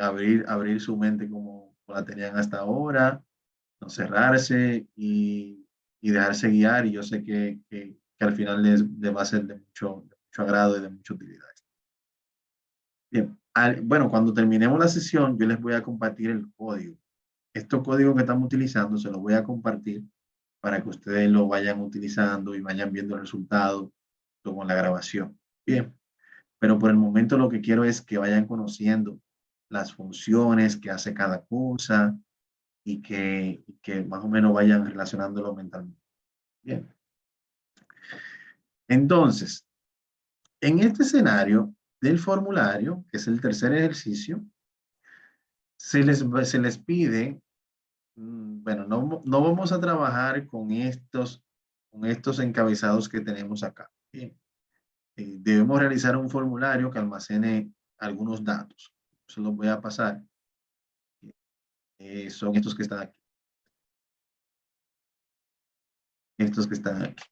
abrir su mente como la tenían hasta ahora, no cerrarse y dejarse guiar. Y yo sé que al final les va a ser de mucho agrado y de mucha utilidad. Bien, bueno, cuando terminemos la sesión, yo les voy a compartir el código. Estos códigos que estamos utilizando se los voy a compartir para que ustedes lo vayan utilizando y vayan viendo el resultado con la grabación. Bien, pero por el momento lo que quiero es que vayan conociendo las funciones que hace cada cosa y que más o menos vayan relacionándolo mentalmente. Bien. Entonces, en este escenario del formulario, que es el tercer ejercicio, se les pide, bueno, no vamos a trabajar con estos encabezados que tenemos acá. Bien. Debemos realizar un formulario que almacene algunos datos. Se los voy a pasar. Son estos que están aquí. Estos que están aquí.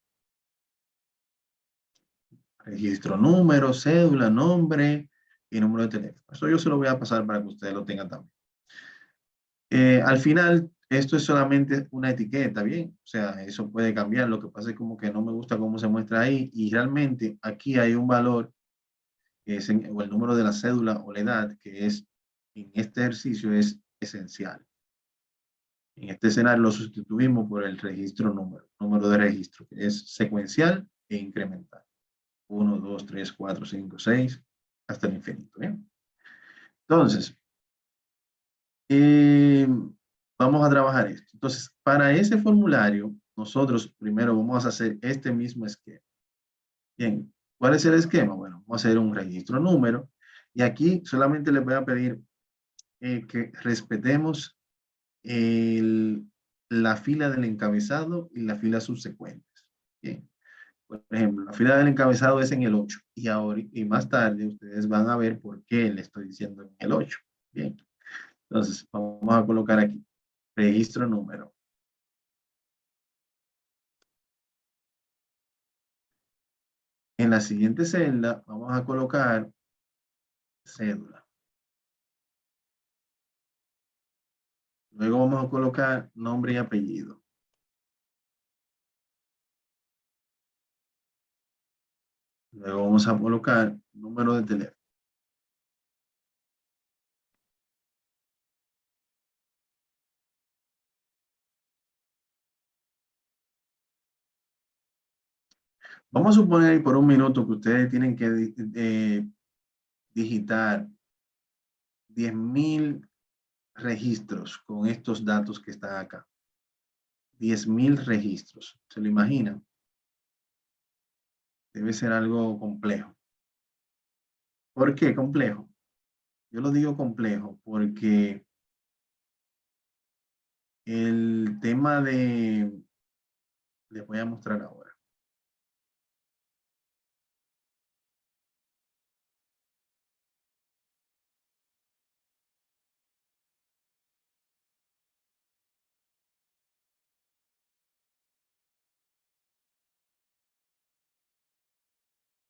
Registro número, cédula, nombre y número de teléfono. Eso yo se lo voy a pasar para que ustedes lo tengan también. Al final, esto es solamente una etiqueta, ¿bien? O sea, eso puede cambiar. Lo que pasa es como que no me gusta cómo se muestra ahí y realmente aquí hay un valor que es o el número de la cédula o la edad que es en este ejercicio es esencial. En este escenario lo sustituimos por el registro número de registro, que es secuencial e incremental. 1, 2, 3, 4, 5, 6, hasta el infinito. ¿Bien? Entonces, vamos a trabajar esto. Entonces, para ese formulario, nosotros primero vamos a hacer este mismo esquema. Bien, ¿cuál es el esquema? Bueno, vamos a hacer un registro número y aquí solamente les voy a pedir que respetemos la fila del encabezado y la fila subsecuentes. Bien. Por ejemplo, la fila del encabezado es en el 8 y, ahora, y más tarde ustedes van a ver por qué le estoy diciendo en el 8. Bien. Entonces, vamos a colocar aquí registro número. En la siguiente celda vamos a colocar cédula. Luego vamos a colocar nombre y apellido. Luego vamos a colocar número de teléfono. Vamos a suponer por un minuto que ustedes tienen que digitar 10.000 registros con estos datos que están acá. 10.000 registros. ¿Se lo imaginan? Debe ser algo complejo. ¿Por qué complejo? Yo lo digo complejo porque el tema de... Les voy a mostrar ahora.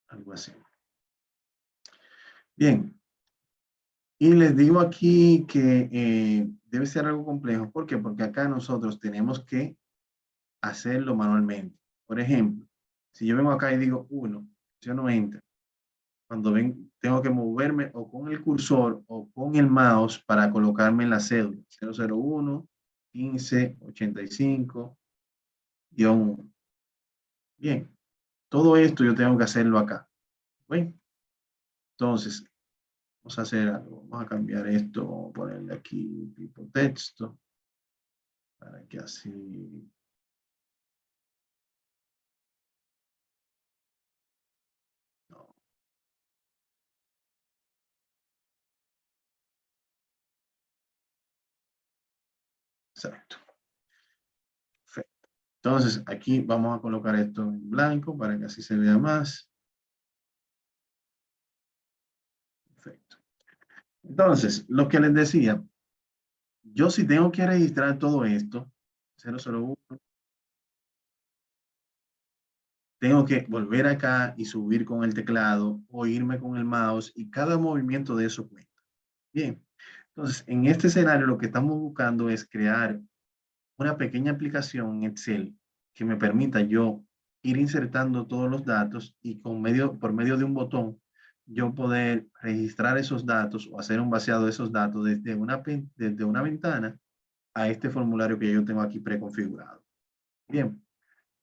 Algo así. Bien. Y les digo aquí que debe ser algo complejo. ¿Por qué? Porque acá nosotros tenemos que hacerlo manualmente. Por ejemplo, si yo vengo acá y digo 1, presiono Enter. Cuando ven, tengo que moverme o con el cursor o con el mouse para colocarme en la cédula. 001, 15, 85, -1. Bien, todo esto yo tengo que hacerlo acá. ¿Ven? Entonces, vamos a hacer algo. Vamos a cambiar esto, vamos a ponerle aquí tipo texto, para que así... No. Exacto. Perfecto. Entonces, aquí vamos a colocar esto en blanco para que así se vea más. Perfecto. Entonces, lo que les decía, yo si tengo que registrar todo esto, 001, tengo que volver acá y subir con el teclado o irme con el mouse y cada movimiento de eso cuenta. Bien, entonces en este escenario lo que estamos buscando es crear una pequeña aplicación en Excel que me permita yo ir insertando todos los datos y por medio de un botón yo poder registrar esos datos o hacer un vaciado de esos datos desde una ventana a este formulario que yo tengo aquí preconfigurado. Bien,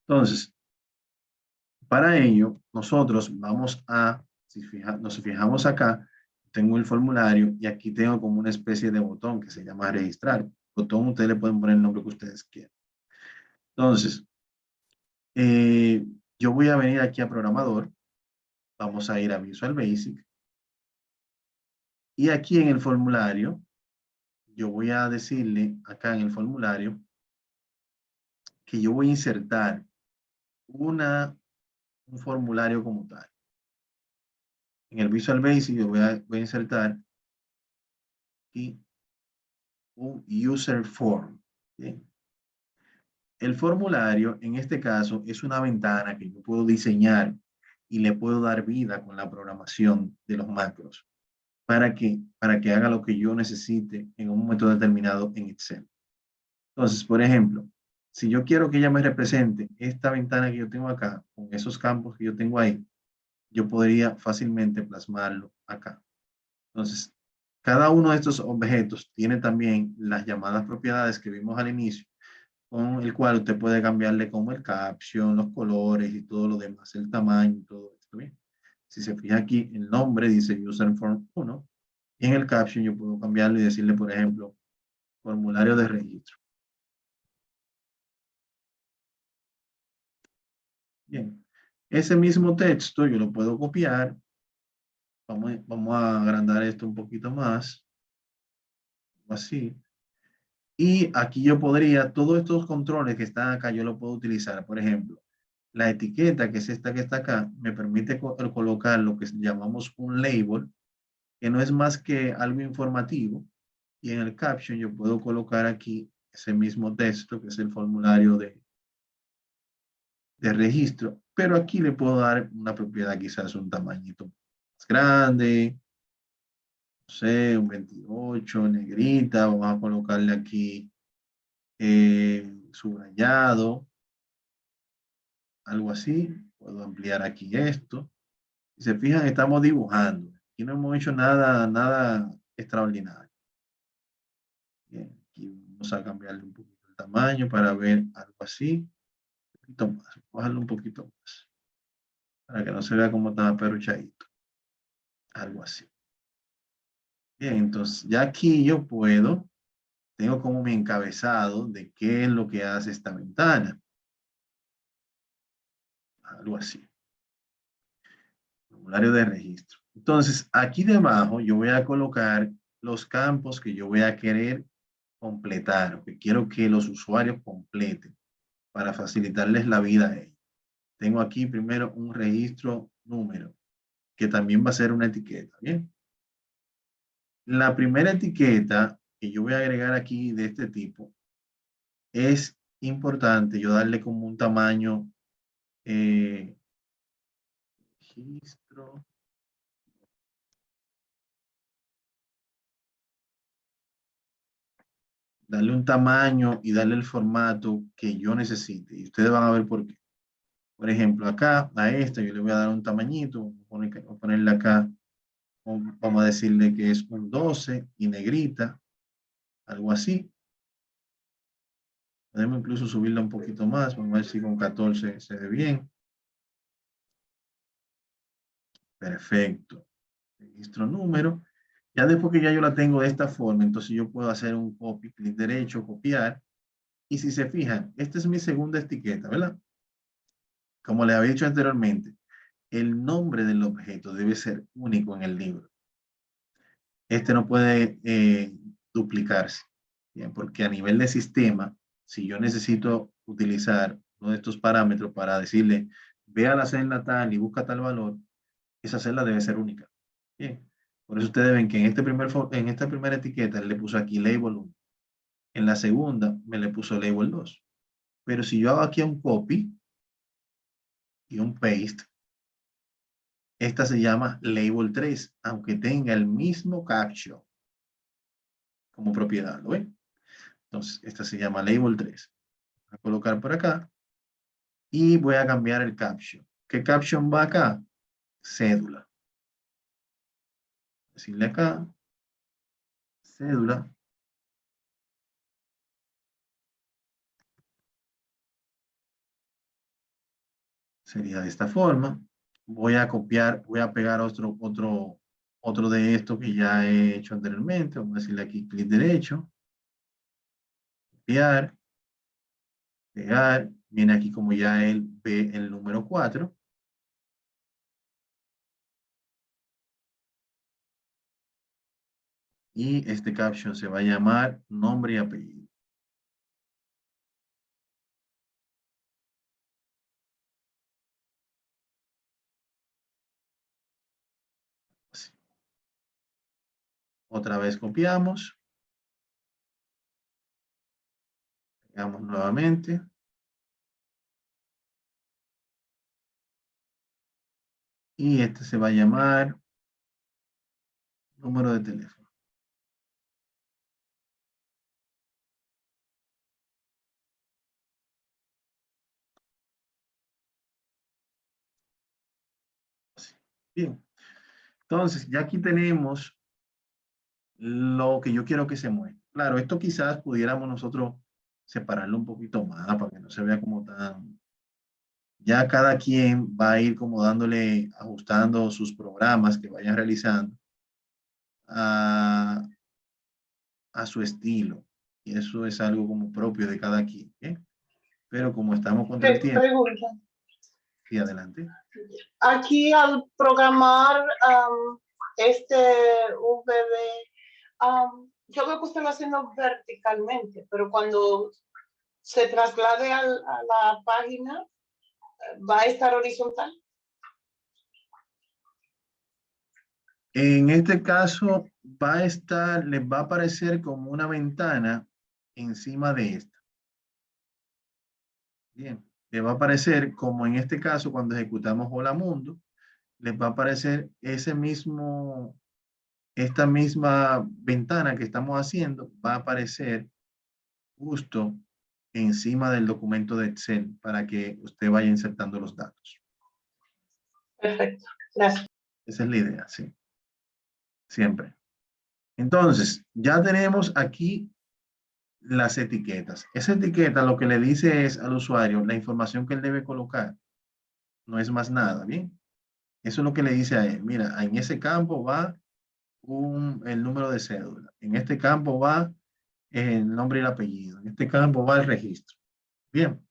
entonces, para ello, nosotros vamos a, nos fijamos acá, tengo el formulario y aquí tengo como una especie de botón que se llama registrar. Botón, ustedes le pueden poner el nombre que ustedes quieran. Entonces, yo voy a venir aquí a programador, vamos a ir a Visual Basic y aquí en el formulario, yo voy a decirle acá en el formulario que yo voy a insertar un formulario como tal. En el Visual Basic yo voy a insertar aquí un user form. Bien. El formulario, en este caso, es una ventana que yo puedo diseñar y le puedo dar vida con la programación de los macros. ¿Para qué? Para que haga lo que yo necesite en un momento determinado en Excel. Entonces, por ejemplo, si yo quiero que ella me represente esta ventana que yo tengo acá, con esos campos que yo tengo ahí, yo podría fácilmente plasmarlo acá. Entonces, cada uno de estos objetos tiene también las llamadas propiedades que vimos al inicio, con el cual usted puede cambiarle como el caption, los colores y todo lo demás, el tamaño y todo esto. ¿Bien? Si se fija aquí, el nombre dice User Form 1 y en el caption yo puedo cambiarlo y decirle, por ejemplo, formulario de registro. Bien, ese mismo texto yo lo puedo copiar. Vamos a agrandar esto un poquito más, así. Y aquí yo podría, todos estos controles que están acá, yo lo puedo utilizar. Por ejemplo, la etiqueta, que es esta que está acá, me permite colocar lo que llamamos un label, que no es más que algo informativo. Y en el caption yo puedo colocar aquí ese mismo texto, que es el formulario de registro. Pero aquí le puedo dar una propiedad, quizás un tamañito más grande, no sé, un 28, negrita. Vamos a colocarle aquí subrayado, algo así. Puedo ampliar aquí esto. Si se fijan, estamos dibujando. Aquí no hemos hecho nada extraordinario. Bien, aquí vamos a cambiarle un poquito el tamaño para ver algo así. Un poquito más, bajarlo un poquito más. para que no se vea como tan aperuchadito. Algo así. Bien, entonces ya aquí yo puedo, tengo como mi encabezado de qué es lo que hace esta ventana. Algo así. Formulario de registro. Entonces, aquí debajo yo voy a colocar los campos que yo voy a querer completar, o que quiero que los usuarios completen para facilitarles la vida a ellos. Tengo aquí primero un registro número, que también va a ser una etiqueta, ¿bien? La primera etiqueta que yo voy a agregar aquí de este tipo es importante yo darle como un tamaño registro. Darle un tamaño y darle el formato que yo necesite. Y ustedes van a ver por qué. Por ejemplo, acá a esta yo le voy a dar un tamañito. Voy a ponerle acá, vamos a decirle que es un 12 y negrita, algo así. Podemos incluso subirla un poquito más. Vamos a ver si con 14 se ve bien. Perfecto. Registro número. Ya después que ya yo la tengo de esta forma, entonces yo puedo hacer un copy, clic derecho, copiar. Y si se fijan, esta es mi segunda etiqueta, ¿verdad? Como les había dicho anteriormente, el nombre del objeto debe ser único en el libro. Este no puede duplicarse, ¿bien? Porque a nivel de sistema, si yo necesito utilizar uno de estos parámetros para decirle, ve a la celda tal y busca tal valor, esa celda debe ser única. Bien. Por eso ustedes ven que en esta primera etiqueta le puso aquí label 1. En la segunda me le puso label 2. Pero si yo hago aquí un copy y un paste, esta se llama label 3, aunque tenga el mismo caption como propiedad, ¿lo ven? Entonces, esta se llama label 3. Voy a colocar por acá y voy a cambiar el caption. ¿Qué caption va acá? Cédula. Decirle acá, cédula. Sería de esta forma. Voy a copiar, voy a pegar otro de estos que ya he hecho anteriormente. Vamos a decirle aquí clic derecho. Copiar. Pegar. Viene aquí como ya él ve el número 4. Y este caption se va a llamar nombre y apellido. Así. Otra vez copiamos. Pegamos nuevamente. Y este se va a llamar número de teléfono. Así. Bien. Entonces, ya aquí tenemos lo que yo quiero que se muestre. Claro, esto quizás pudiéramos nosotros separarlo un poquito más para que no se vea como tan... Ya cada quien va a ir como dándole, ajustando sus programas que vayan realizando a su estilo. Y eso es algo como propio de cada quien. ¿Eh? Pero como estamos contra el tiempo, Pregunta. y adelante. Aquí al programar este VB, yo creo que usted lo haciendo verticalmente, pero cuando se traslade a la página, va a estar horizontal. En este caso va a estar, les va a aparecer como una ventana encima de esta. Bien, les va a aparecer como en este caso cuando ejecutamos Hola Mundo, les va a aparecer esta misma ventana que estamos haciendo, va a aparecer justo encima del documento de Excel para que usted vaya insertando los datos. Perfecto, gracias. Esa es la idea, sí. Siempre. Entonces, ya tenemos aquí las etiquetas. Esa etiqueta lo que le dice es al usuario la información que él debe colocar. No es más nada, ¿bien? Eso es lo que le dice a él. Mira, en ese campo va el número de cédula. En este campo va el nombre y el apellido. En este campo va el registro. Bien.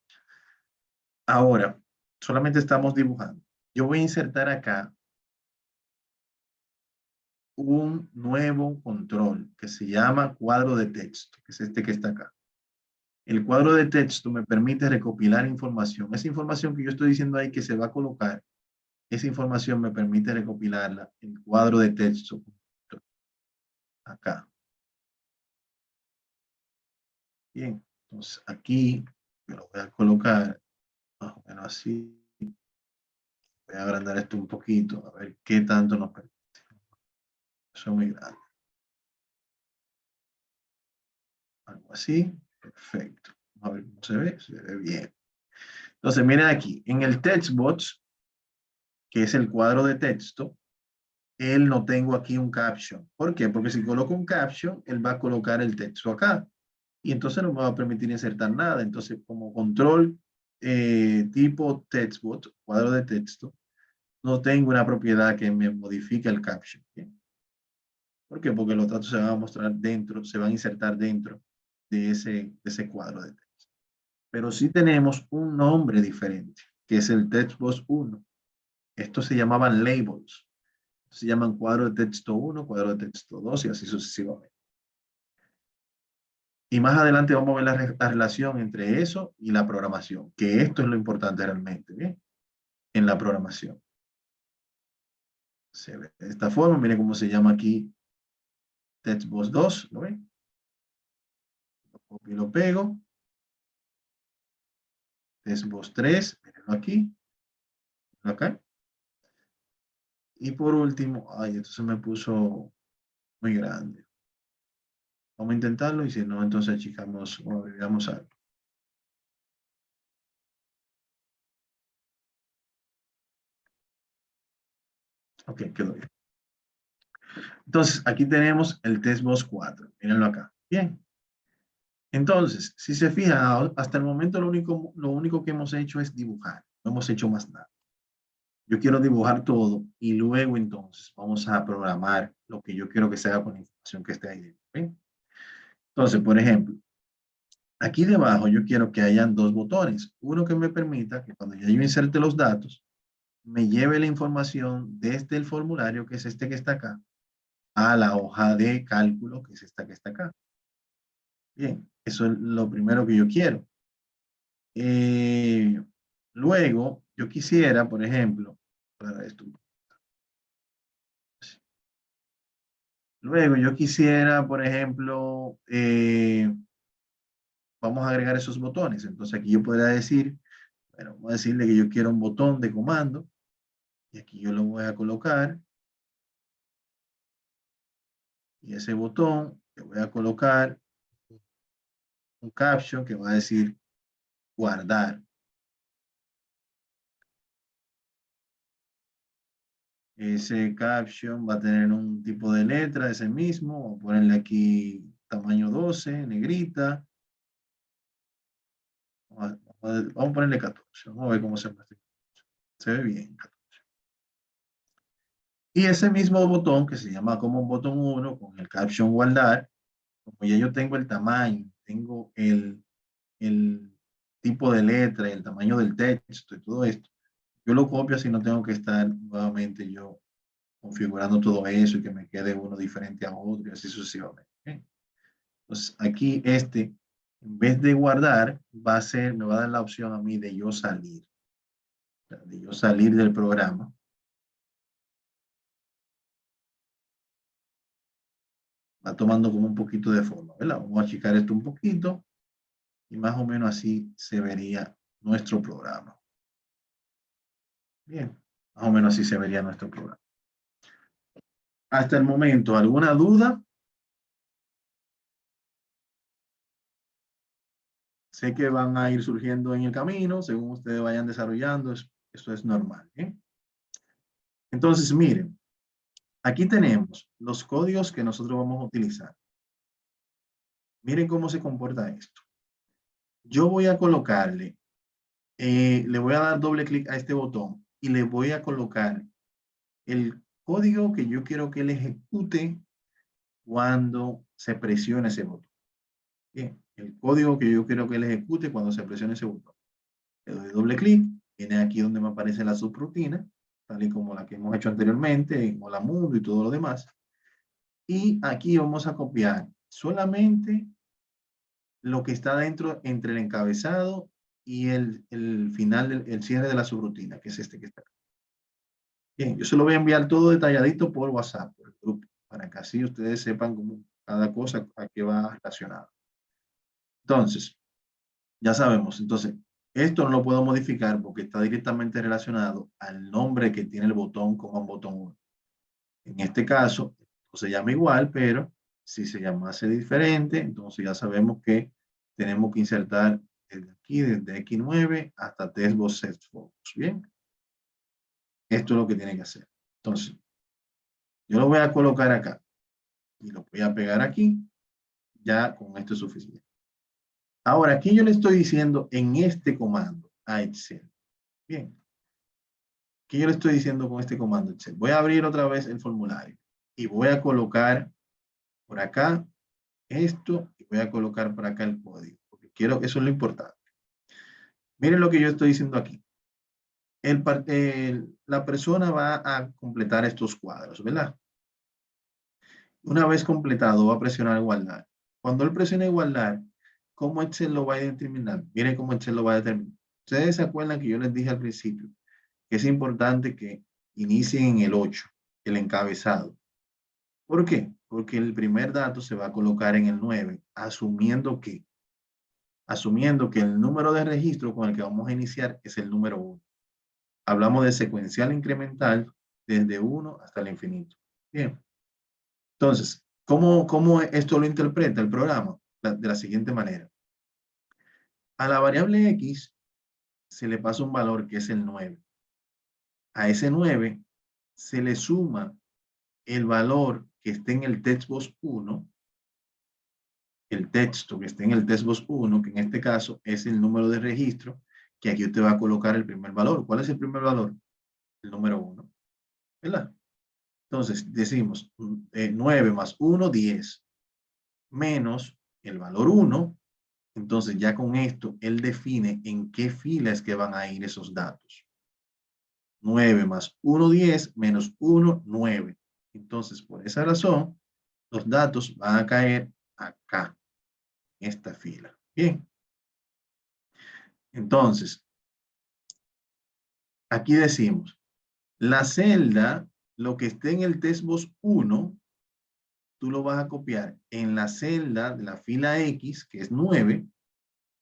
Ahora, solamente estamos dibujando. Yo voy a insertar acá un nuevo control que se llama cuadro de texto, que es este que está acá. El cuadro de texto me permite recopilar información. Esa información que yo estoy diciendo ahí que se va a colocar, esa información me permite recopilarla en el cuadro de texto. Acá. Bien, entonces aquí me lo voy a colocar más o menos así. Voy a agrandar esto un poquito, a ver qué tanto nos permite. Eso es muy grande. Algo así, perfecto. Vamos a ver cómo se ve bien. Entonces, miren aquí, en el textbox, que es el cuadro de texto, él no tengo aquí un caption. ¿Por qué? Porque si coloco un caption, él va a colocar el texto acá. Y entonces no me va a permitir insertar nada. Entonces, como control tipo textbox, cuadro de texto, no tengo una propiedad que me modifique el caption. ¿Bien? ¿Por qué? Porque los datos se van a mostrar dentro, se van a insertar dentro de ese cuadro de texto. Pero sí tenemos un nombre diferente, que es el textbox 1. Estos se llamaban labels. Se llaman cuadro de texto 1, cuadro de texto 2 y así sucesivamente. Y más adelante vamos a ver la relación entre eso y la programación, que esto es lo importante realmente, ¿bien? En la programación. Se ve de esta forma, miren cómo se llama aquí textbox 2, ¿lo ven? Lo copio y lo pego. Textbox 3, mirenlo aquí, acá. Y por último, ay, esto se me puso muy grande. Vamos a intentarlo y si no, entonces achicamos o agregamos algo. Ok, quedó bien. Entonces, aquí tenemos el textbox 4. Mírenlo acá. Bien. Entonces, si se fijan, hasta el momento lo único que hemos hecho es dibujar. No hemos hecho más nada. Yo quiero dibujar todo y luego entonces vamos a programar lo que yo quiero que se haga con la información que esté ahí dentro. ¿Bien? Entonces, por ejemplo, aquí debajo yo quiero que hayan dos botones. Uno que me permita que cuando ya yo inserte los datos, me lleve la información desde el formulario, que es este que está acá, a la hoja de cálculo, que es esta que está acá. Bien, eso es lo primero que yo quiero. Luego, yo quisiera, por ejemplo, para esto. Luego, yo quisiera, por ejemplo, vamos a agregar esos botones. Entonces, aquí yo podría decir, bueno, vamos a decirle que yo quiero un botón de comando. Y aquí yo lo voy a colocar. Y ese botón, le voy a colocar un caption que va a decir guardar. Ese caption va a tener un tipo de letra, ese mismo. Vamos a ponerle aquí tamaño 12, negrita. Vamos a ponerle 14. Vamos a ver cómo se muestra. Se ve bien. 14. Y ese mismo botón que se llama como un botón 1 con el caption guardar, como ya yo tengo el tamaño, tengo el tipo de letra, el tamaño del texto y todo esto, yo lo copio así no tengo que estar nuevamente yo configurando todo eso y que me quede uno diferente a otro y así sucesivamente. ¿Okay? Entonces aquí en vez de guardar, me va a dar la opción a mí de yo salir. De yo salir del programa. Va tomando como un poquito de forma, ¿verdad? Vamos a achicar esto un poquito y más o menos así se vería nuestro programa. Bien, más o menos así se vería nuestro programa. Hasta el momento, ¿alguna duda? Sé que van a ir surgiendo en el camino, según ustedes vayan desarrollando, eso es normal. ¿Eh? Entonces, miren, aquí tenemos los códigos que nosotros vamos a utilizar. Miren cómo se comporta esto. Yo voy a colocarle, le voy a dar doble clic a este botón y le voy a colocar el código que yo quiero que él ejecute cuando se presione ese botón. Bien, el código que yo quiero que él ejecute cuando se presione ese botón. Le doy doble clic, viene aquí donde me aparece la subrutina, tal y como la que hemos hecho anteriormente, en Hola Mundo y todo lo demás. Y aquí vamos a copiar solamente lo que está dentro entre el encabezado y el final, el cierre de la subrutina, que es este que está acá. Bien, yo se lo voy a enviar todo detalladito por WhatsApp, por el grupo, para que así ustedes sepan cómo cada cosa a qué va relacionada. Entonces, ya sabemos, entonces, esto no lo puedo modificar porque está directamente relacionado al nombre que tiene el botón como un botón 1. En este caso, no se llama igual, pero si se llamase diferente, entonces ya sabemos que tenemos que insertar desde aquí, desde X9 hasta testbox set focus. Bien, esto es lo que tiene que hacer. Entonces, yo lo voy a colocar acá y lo voy a pegar aquí. Ya con esto es suficiente. Ahora, aquí yo le estoy diciendo en este comando a Excel. Bien. ¿Qué yo le estoy diciendo con este comando Excel? Voy a abrir otra vez el formulario y voy a colocar por acá esto y voy a colocar por acá el código, porque quiero, eso es lo importante. Miren lo que yo estoy diciendo aquí. La persona va a completar estos cuadros, ¿verdad? Una vez completado, va a presionar guardar. Cuando él presione guardar, ¿cómo Excel lo va a determinar? Miren cómo Excel lo va a determinar. Ustedes se acuerdan que yo les dije al principio que es importante que inicien en el 8, el encabezado. ¿Por qué? Porque el primer dato se va a colocar en el 9, asumiendo que el número de registro con el que vamos a iniciar es el número 1. Hablamos de secuencial incremental desde 1 hasta el infinito. Bien. Entonces, ¿cómo esto lo interpreta el programa? De la siguiente manera. A la variable X se le pasa un valor que es el 9. A ese 9 se le suma el valor que esté en el textbox 1, el texto que esté en el textbox 1, que en este caso es el número de registro, que aquí usted va a colocar el primer valor. ¿Cuál es el primer valor? El número 1, ¿verdad? Entonces decimos 9 más 1, 10, menos el valor 1. Entonces ya con esto él define en qué fila es que van a ir esos datos. 9 más 1, 10, menos 1, 9. Entonces por esa razón los datos van a caer acá, en esta fila. Bien. Entonces, aquí decimos, la celda, lo que esté en el textbox 1, tú lo vas a copiar en la celda de la fila X, que es 9,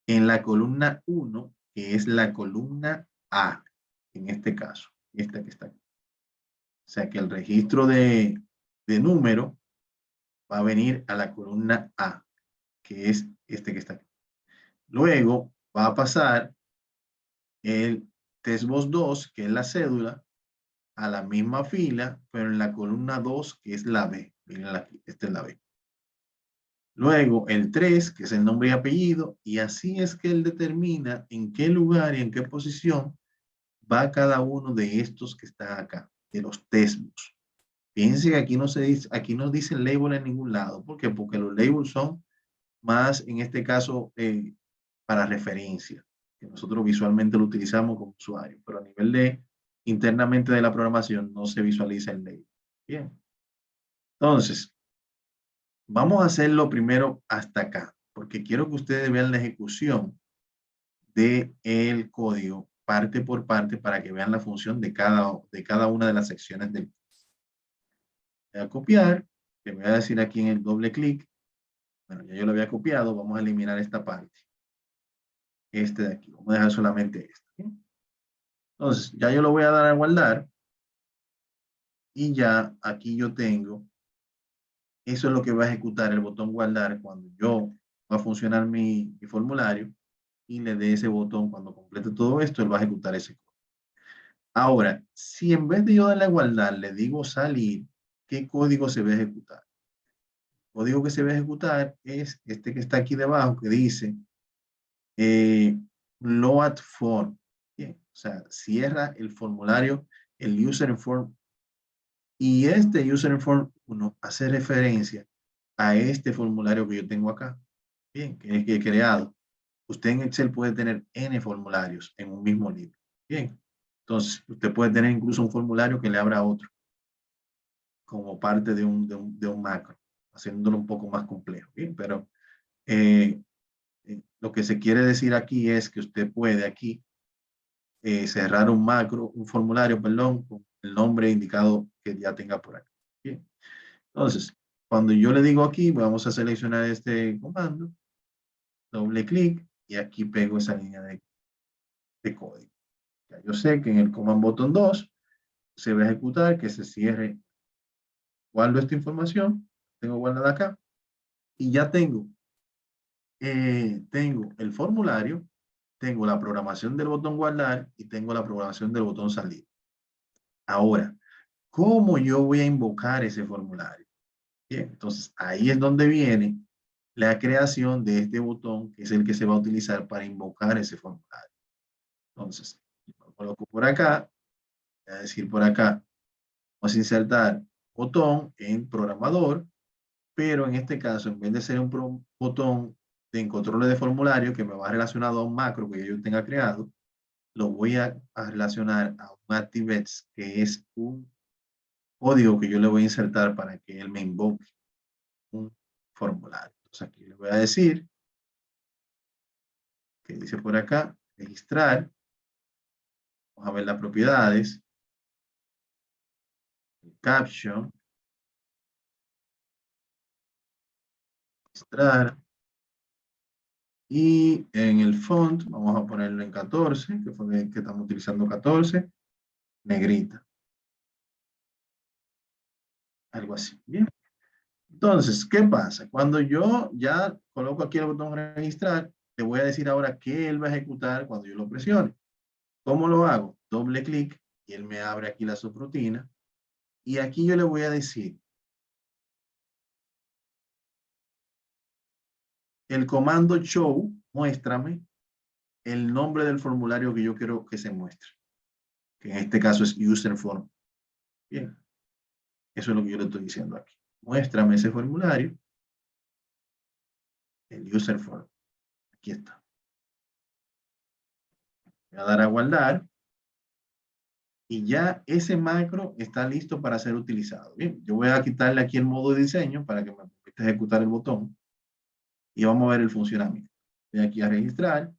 en la columna 1, que es la columna A, en este caso, esta que está aquí. O sea que el registro de número va a venir a la columna A, que es este que está aquí. Luego va a pasar el textbox 2, que es la cédula, a la misma fila, pero en la columna 2, que es la B. Miren aquí, esta es la B. Luego el 3, que es el nombre y apellido, y así es que él determina en qué lugar y en qué posición va cada uno de estos que están acá, de los textbooks. Fíjense que aquí no dice label en ningún lado. ¿Por qué? Porque los labels son más, en este caso, para referencia, que nosotros visualmente lo utilizamos como usuario, pero a nivel de internamente de la programación no se visualiza el label. Bien. Entonces, vamos a hacerlo primero hasta acá, porque quiero que ustedes vean la ejecución del código parte por parte para que vean la función de cada una de las secciones del código. Voy a copiar, le voy a decir aquí en el doble clic. Bueno, ya yo lo había copiado, vamos a eliminar esta parte. Este de aquí, vamos a dejar solamente este. ¿Bien? Entonces, ya yo lo voy a dar a guardar. Y ya aquí yo tengo, eso es lo que va a ejecutar el botón guardar cuando yo va a funcionar mi formulario y le dé ese botón cuando complete todo esto, él va a ejecutar ese código. Ahora, si en vez de yo darle a guardar, le digo salir, ¿qué código se va a ejecutar? El código que se va a ejecutar es este que está aquí debajo que dice load form. Bien, O sea, cierra el formulario, el user form, y este user form 1 hace referencia a este formulario que yo tengo acá, bien, que he creado. Usted en Excel puede tener N formularios en un mismo libro, bien. Entonces, usted puede tener incluso un formulario que le abra a otro, como parte de un macro, haciéndolo un poco más complejo, bien, pero lo que se quiere decir aquí es que usted puede aquí cerrar un macro, un formulario, perdón, con el nombre indicado que ya tenga por aquí. Bien. Entonces, cuando yo le digo aquí, vamos a seleccionar este comando, doble clic y aquí pego esa línea de código. Ya yo sé que en el command button 2 se va a ejecutar, que se cierre. Guardo esta información, tengo guardada acá y ya tengo el formulario, tengo la programación del botón guardar y tengo la programación del botón salir. Ahora, ¿cómo yo voy a invocar ese formulario? Bien, entonces ahí es donde viene la creación de este botón, que es el que se va a utilizar para invocar ese formulario. Entonces, lo coloco por acá, voy a decir por acá, vamos a insertar botón en programador, pero en este caso, en vez de ser un botón de control de formulario que me va relacionado a un macro que yo tenga creado, lo voy a relacionar a un ActiveX, que es un código que yo le voy a insertar para que él me invoque un formulario. Entonces aquí le voy a decir que dice por acá, registrar. Vamos a ver las propiedades, el caption, registrar. Y en el font vamos a ponerlo en 14, que fue el que estamos utilizando 14, negrita. Algo así, ¿bien? Entonces, ¿qué pasa? Cuando yo ya coloco aquí el botón registrar, le voy a decir ahora que él va a ejecutar cuando yo lo presione. ¿Cómo lo hago? Doble clic y él me abre aquí la subrutina. Y aquí yo le voy a decir el comando show, muéstrame el nombre del formulario que yo quiero que se muestre. Que en este caso es user form. Bien. Eso es lo que yo le estoy diciendo aquí. Muéstrame ese formulario. El user form. Aquí está. Voy a dar a guardar. Y ya ese macro está listo para ser utilizado. Bien, yo voy a quitarle aquí el modo de diseño para que me permita ejecutar el botón. Y vamos a ver el funcionamiento. Voy aquí a registrar.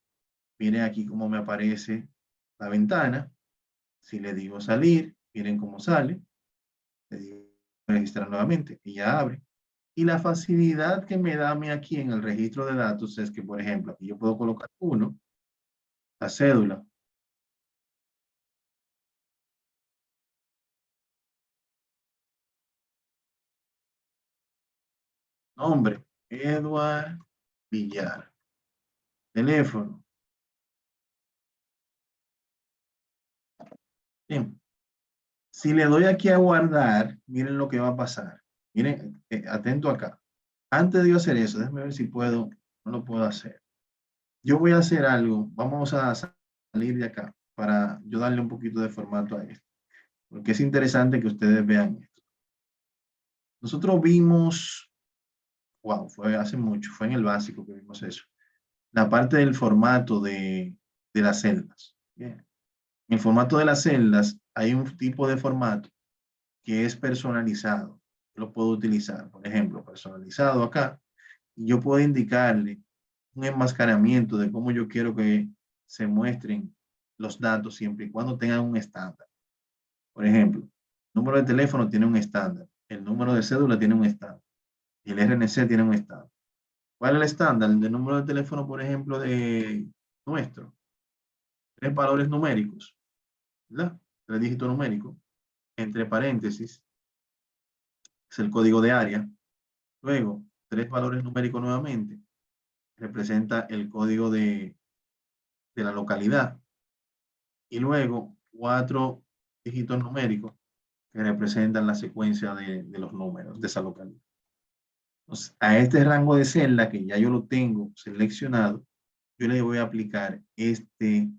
Miren aquí cómo me aparece la ventana. Si le digo salir, miren cómo sale. Le digo registrar nuevamente y ya abre. Y la facilidad que me da a mí aquí en el registro de datos es que, por ejemplo, aquí yo puedo colocar uno, la cédula. Nombre, Edward Villar. Teléfono. Bien. Si le doy aquí a guardar, miren lo que va a pasar. Miren, atento acá. Antes de yo hacer eso, déjenme ver si puedo, no lo puedo hacer. Yo voy a hacer algo, vamos a salir de acá para yo darle un poquito de formato a esto. Porque es interesante que ustedes vean esto. Nosotros vimos, wow, fue hace mucho, fue en el básico que vimos eso. La parte del formato de las celdas. Bien. En el formato de las celdas hay un tipo de formato que es personalizado. Yo lo puedo utilizar, por ejemplo, personalizado acá. Y yo puedo indicarle un enmascaramiento de cómo yo quiero que se muestren los datos siempre y cuando tengan un estándar. Por ejemplo, el número de teléfono tiene un estándar, el número de cédula tiene un estándar y el RNC tiene un estándar. ¿Cuál es el estándar? El número de teléfono, por ejemplo, de nuestro. 3 valores numéricos, ¿verdad? 3 dígitos numéricos, entre paréntesis, es el código de área. Luego, 3 valores numéricos nuevamente, representa el código de la localidad. Y luego, 4 dígitos numéricos que representan la secuencia de los números de esa localidad. Entonces, a este rango de celda que ya yo lo tengo seleccionado, yo le voy a aplicar este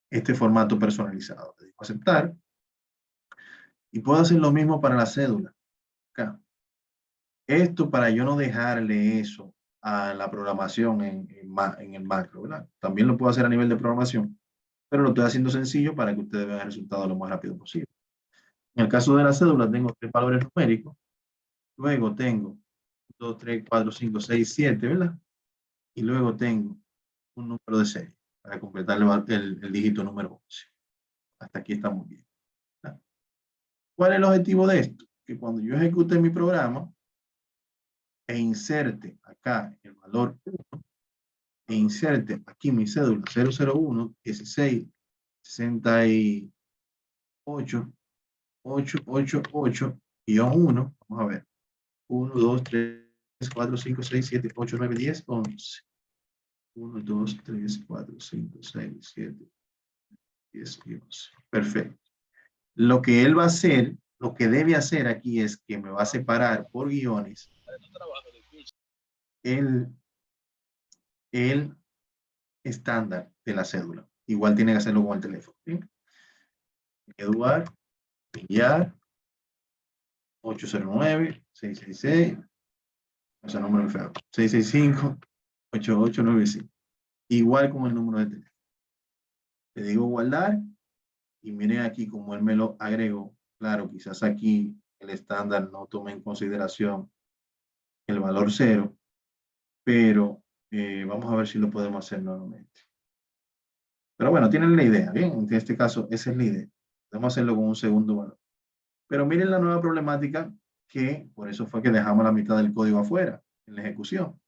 este formato personalizado. Le digo aceptar. Y puedo hacer lo mismo para la cédula. Acá. Esto para yo no dejarle eso a la programación en el macro, ¿verdad? También lo puedo hacer a nivel de programación, pero lo estoy haciendo sencillo para que ustedes vean el resultado lo más rápido posible. En el caso de la cédula tengo 3 valores numéricos, luego tengo 2, 3, 4, 5, 6, 7, ¿verdad? Y luego tengo un número de serie para completar el dígito número 11. Hasta aquí estamos bien, ¿verdad? ¿Cuál es el objetivo de esto? Que cuando yo ejecute mi programa e inserte acá el valor 1 e inserte aquí mi cédula 001 16 68 888 1, vamos a ver, 1, 2, 3, 4, 5, 6, 7, 8, 9, 10, 11. 1, 2, 3, 4, 5, 6, 7, 10 y 11. Perfecto. Lo que él va a hacer, lo que debe hacer aquí es que me va a separar por guiones el estándar de la cédula. Igual tiene que hacerlo con el teléfono. ¿Sí? Eduard, enviar, 809, 666, o sea, número feo, 665, 8895. Igual con el número de teléfono. Le digo guardar y miren aquí como él me lo agregó. Claro, quizás aquí el estándar no tome en consideración el valor 0, pero vamos a ver si lo podemos hacer nuevamente. Pero bueno, tienen la idea, ¿bien? En este caso, esa es la idea. Podemos hacerlo con un segundo valor. Pero miren la nueva problemática que, por eso fue que dejamos la mitad del código afuera, en la ejecución.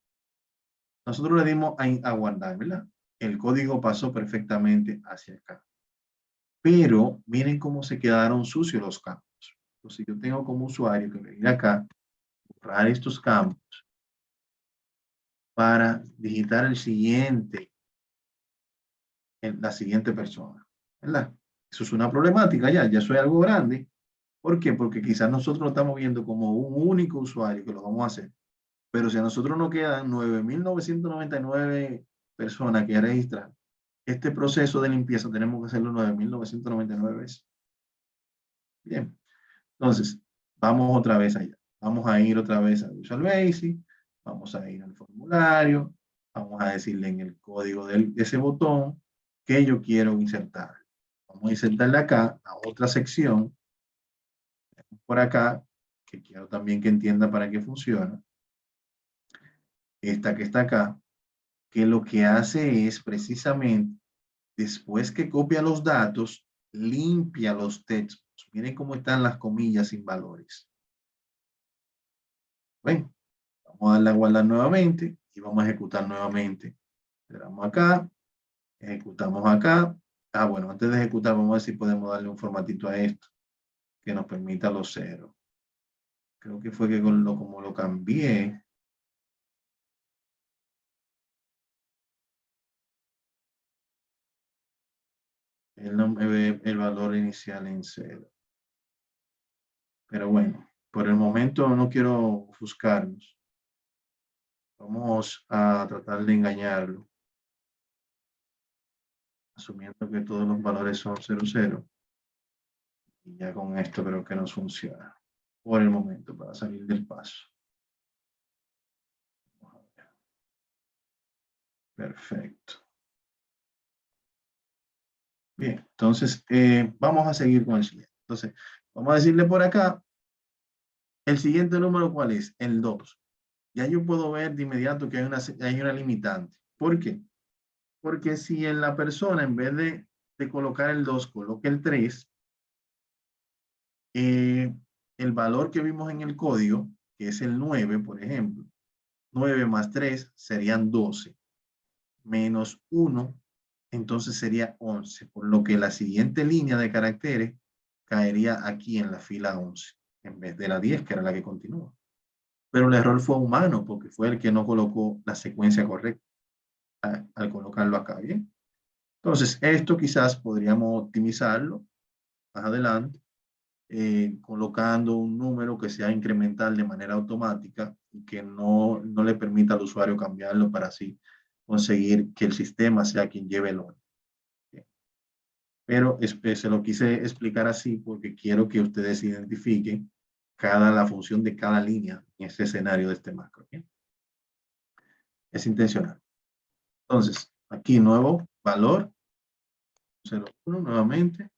Nosotros le dimos a guardar, ¿verdad? El código pasó perfectamente hacia acá. Pero miren cómo se quedaron sucios los campos. Entonces yo tengo como usuario que venir acá, borrar estos campos para digitar el siguiente, la siguiente persona, ¿verdad? Eso es una problemática ya soy algo grande. ¿Por qué? Porque quizás nosotros lo estamos viendo como un único usuario que lo vamos a hacer. Pero si a nosotros nos quedan 9.999 personas que registran, este proceso de limpieza tenemos que hacerlo 9.999 veces. Bien. Entonces, vamos otra vez allá. Vamos a ir otra vez a Visual Basic. Vamos a ir al formulario. Vamos a decirle en el código de ese botón que yo quiero insertar. Vamos a insertarle acá a otra sección. Por acá, que quiero también que entienda para qué funciona. Esta que está acá, que lo que hace es precisamente, después que copia los datos, limpia los textos. Miren cómo están las comillas sin valores. ¿Ven? Vamos a darle a guardar nuevamente y vamos a ejecutar nuevamente. Le damos acá, ejecutamos acá. Ah, bueno, antes de ejecutar, vamos a ver si podemos darle un formatito a esto que nos permita los ceros. Creo que fue que como lo cambié. Él no me ve el valor inicial en 0. Pero bueno, por el momento no quiero ofuscarnos. Vamos a tratar de engañarlo. Asumiendo que todos los valores son 0, 0. Y ya con esto creo que nos funciona. Por el momento, para salir del paso. Perfecto. Bien, entonces vamos a seguir con el siguiente. Entonces, vamos a decirle por acá, el siguiente número, ¿cuál es? El 2. Ya yo puedo ver de inmediato que hay una limitante. ¿Por qué? Porque si en la persona, en vez de colocar el 2, coloque el 3, el valor que vimos en el código, que es el 9, por ejemplo, 9 más 3 serían 12, menos 1, entonces sería 11, por lo que la siguiente línea de caracteres caería aquí en la fila 11, en vez de la 10, que era la que continúa. Pero el error fue humano, porque fue el que no colocó la secuencia correcta al colocarlo acá, ¿bien? Entonces, esto quizás podríamos optimizarlo más adelante, colocando un número que sea incremental de manera automática y que no le permita al usuario cambiarlo para así conseguir que el sistema sea quien lleve el orden. Pero se lo quise explicar así porque quiero que ustedes identifiquen la función de cada línea en este escenario de este macro. ¿Bien? Es intencional. Entonces, aquí nuevo valor, 0,1 nuevamente,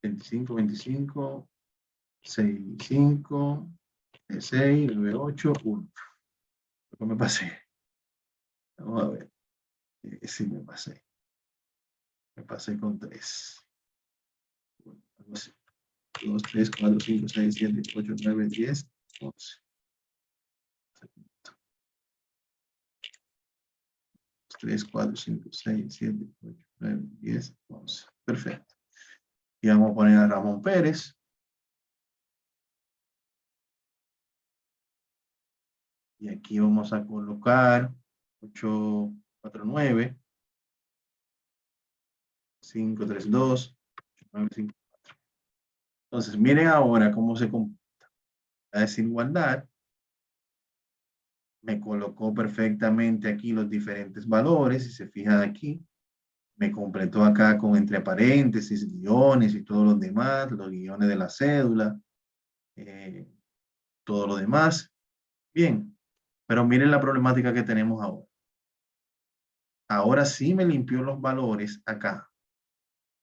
25, 25, 6, 5, 6, 9, 8, 1. ¿Qué me pasé? Vamos a ver. Sí, me pasé. Me pasé con 3. 2, 3, 4, 5, 6, 7, 8, 9, 10, 11. 3, 4, 5, 6, 7, 8, 9, 10, 11. Perfecto. Y vamos a poner a Ramón Pérez. Y aquí vamos a colocar 8, 4, 9, 5, 3, 2, 8, 9, 5, 4. Entonces, miren ahora cómo se comporta. La desigualdad me colocó perfectamente aquí los diferentes valores. Si se fijan aquí, me completó acá con entre paréntesis, guiones y todos los demás, los guiones de la cédula, todo lo demás. Bien, pero miren la problemática que tenemos ahora. Ahora sí me limpió los valores acá.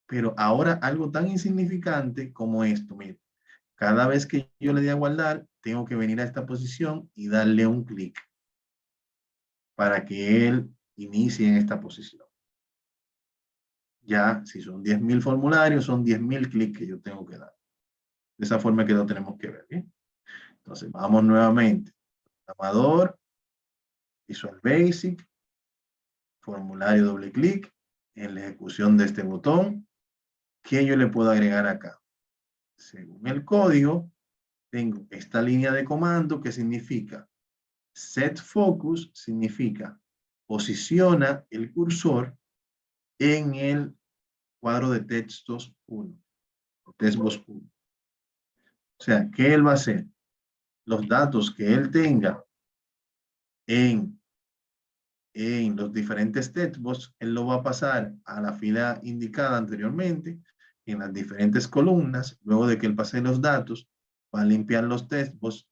Pero ahora algo tan insignificante como esto, miren. Cada vez que yo le dé a guardar, tengo que venir a esta posición y darle un clic para que él inicie en esta posición. Ya, si son 10.000 formularios, son 10.000 clics que yo tengo que dar. De esa forma que lo tenemos que ver, ¿bien? Entonces, vamos nuevamente. Programador, Visual Basic, formulario doble clic, en la ejecución de este botón, ¿qué yo le puedo agregar acá? Según el código, tengo esta línea de comando que significa set focus, significa posiciona el cursor en el cuadro de textos 1, textbox 1. O sea, ¿qué él va a hacer? Los datos que él tenga en los diferentes textbox, él lo va a pasar a la fila indicada anteriormente, en las diferentes columnas. Luego de que él pase los datos, va a limpiar los textbox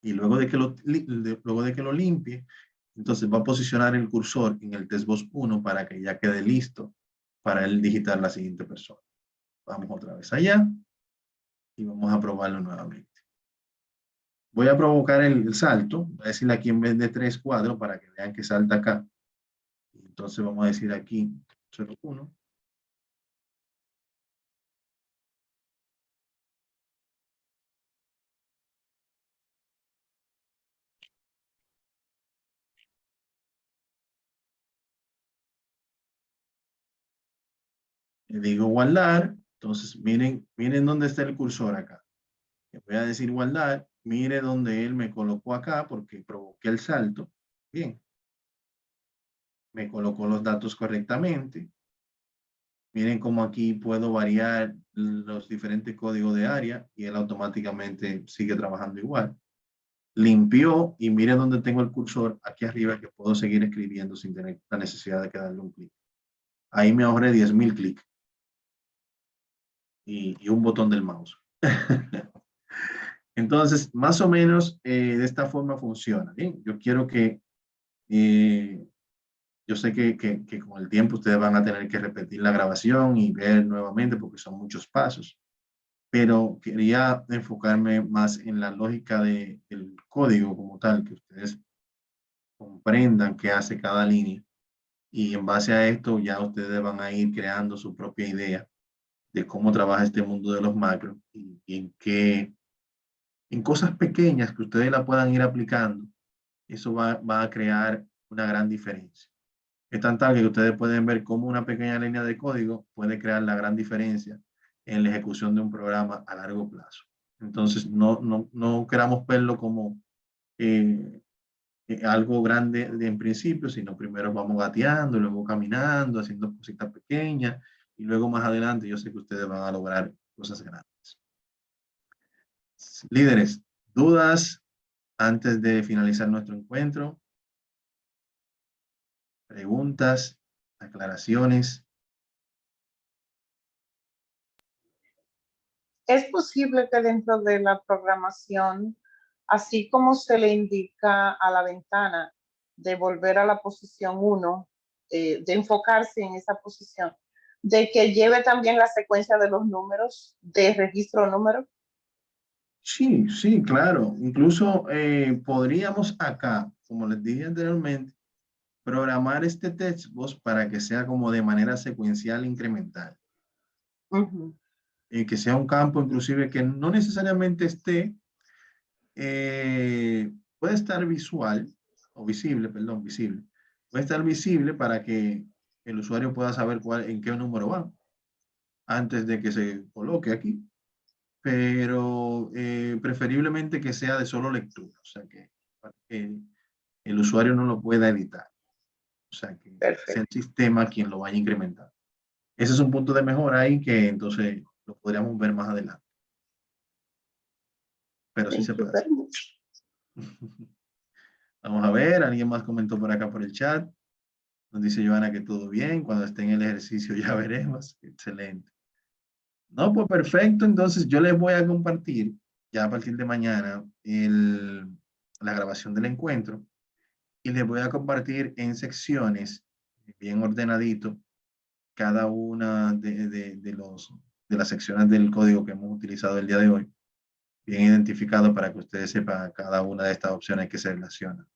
y luego de que lo limpie, entonces va a posicionar el cursor en el textbox 1 para que ya quede listo para él digitar la siguiente persona. Vamos otra vez allá y vamos a probarlo nuevamente. Voy a provocar el salto. Voy a decirle aquí en vez de 3, 4 para que vean que salta acá. Entonces vamos a decir aquí 0,1. Le digo guardar. Entonces miren dónde está el cursor acá. Le voy a decir guardar. Mire dónde él me colocó acá porque provoqué el salto. Bien. Me colocó los datos correctamente. Miren cómo aquí puedo variar los diferentes códigos de área y él automáticamente sigue trabajando igual. Limpió y miren dónde tengo el cursor aquí arriba que puedo seguir escribiendo sin tener la necesidad de que darle un clic. Ahí me ahorré 10.000 clics y un botón del mouse. Entonces, más o menos de esta forma funciona. ¿Bien? Yo quiero que yo sé que con el tiempo ustedes van a tener que repetir la grabación y ver nuevamente porque son muchos pasos, pero quería enfocarme más en la lógica del código como tal, que ustedes comprendan qué hace cada línea y en base a esto ya ustedes van a ir creando su propia idea de cómo trabaja este mundo de los macros y en cosas pequeñas que ustedes la puedan ir aplicando, eso va a crear una gran diferencia. Es tan tal que ustedes pueden ver cómo una pequeña línea de código puede crear la gran diferencia en la ejecución de un programa a largo plazo. Entonces, no queramos verlo como algo grande en principio, sino primero vamos gateando, luego caminando, haciendo cositas pequeñas, y luego más adelante yo sé que ustedes van a lograr cosas grandes. Líderes, ¿dudas antes de finalizar nuestro encuentro? ¿Preguntas? ¿Aclaraciones? Es posible que dentro de la programación, así como se le indica a la ventana de volver a la posición 1, de enfocarse en esa posición, de que lleve también la secuencia de los números, de registro número. Sí, sí, claro. Incluso podríamos acá, como les dije anteriormente, programar este textbox para que sea como de manera secuencial incremental. Que sea un campo inclusive que no necesariamente esté, puede estar visual, o visible, perdón, visible. Puede estar visible para que el usuario pueda saber en qué número va antes de que se coloque aquí. Pero preferiblemente que sea de solo lectura, o sea para que el usuario no lo pueda editar. O sea, que sea el sistema quien lo vaya a incrementar. Ese es un punto de mejora ahí que entonces lo podríamos ver más adelante. Pero sí se puede hacer. Vamos a ver, alguien más comentó por acá por el chat. Nos dice Joana que todo bien, cuando esté en el ejercicio ya veremos. Excelente. No, pues perfecto, entonces yo les voy a compartir ya a partir de mañana la grabación del encuentro y les voy a compartir en secciones bien ordenadito cada una de las secciones del código que hemos utilizado el día de hoy, bien identificado para que ustedes sepan cada una de estas opciones que se relacionan,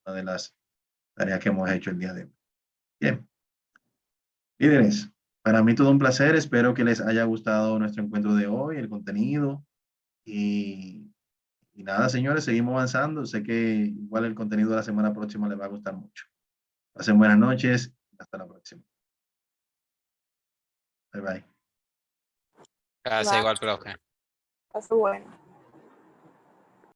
una de las tareas que hemos hecho el día de hoy. Bien, líderes, para mí todo un placer, espero que les haya gustado nuestro encuentro de hoy, el contenido y nada, señores, seguimos avanzando, sé que igual el contenido de la semana próxima les va a gustar mucho. Pasen buenas noches, hasta la próxima. Bye bye. Gracias, igual, profe. Eso bueno.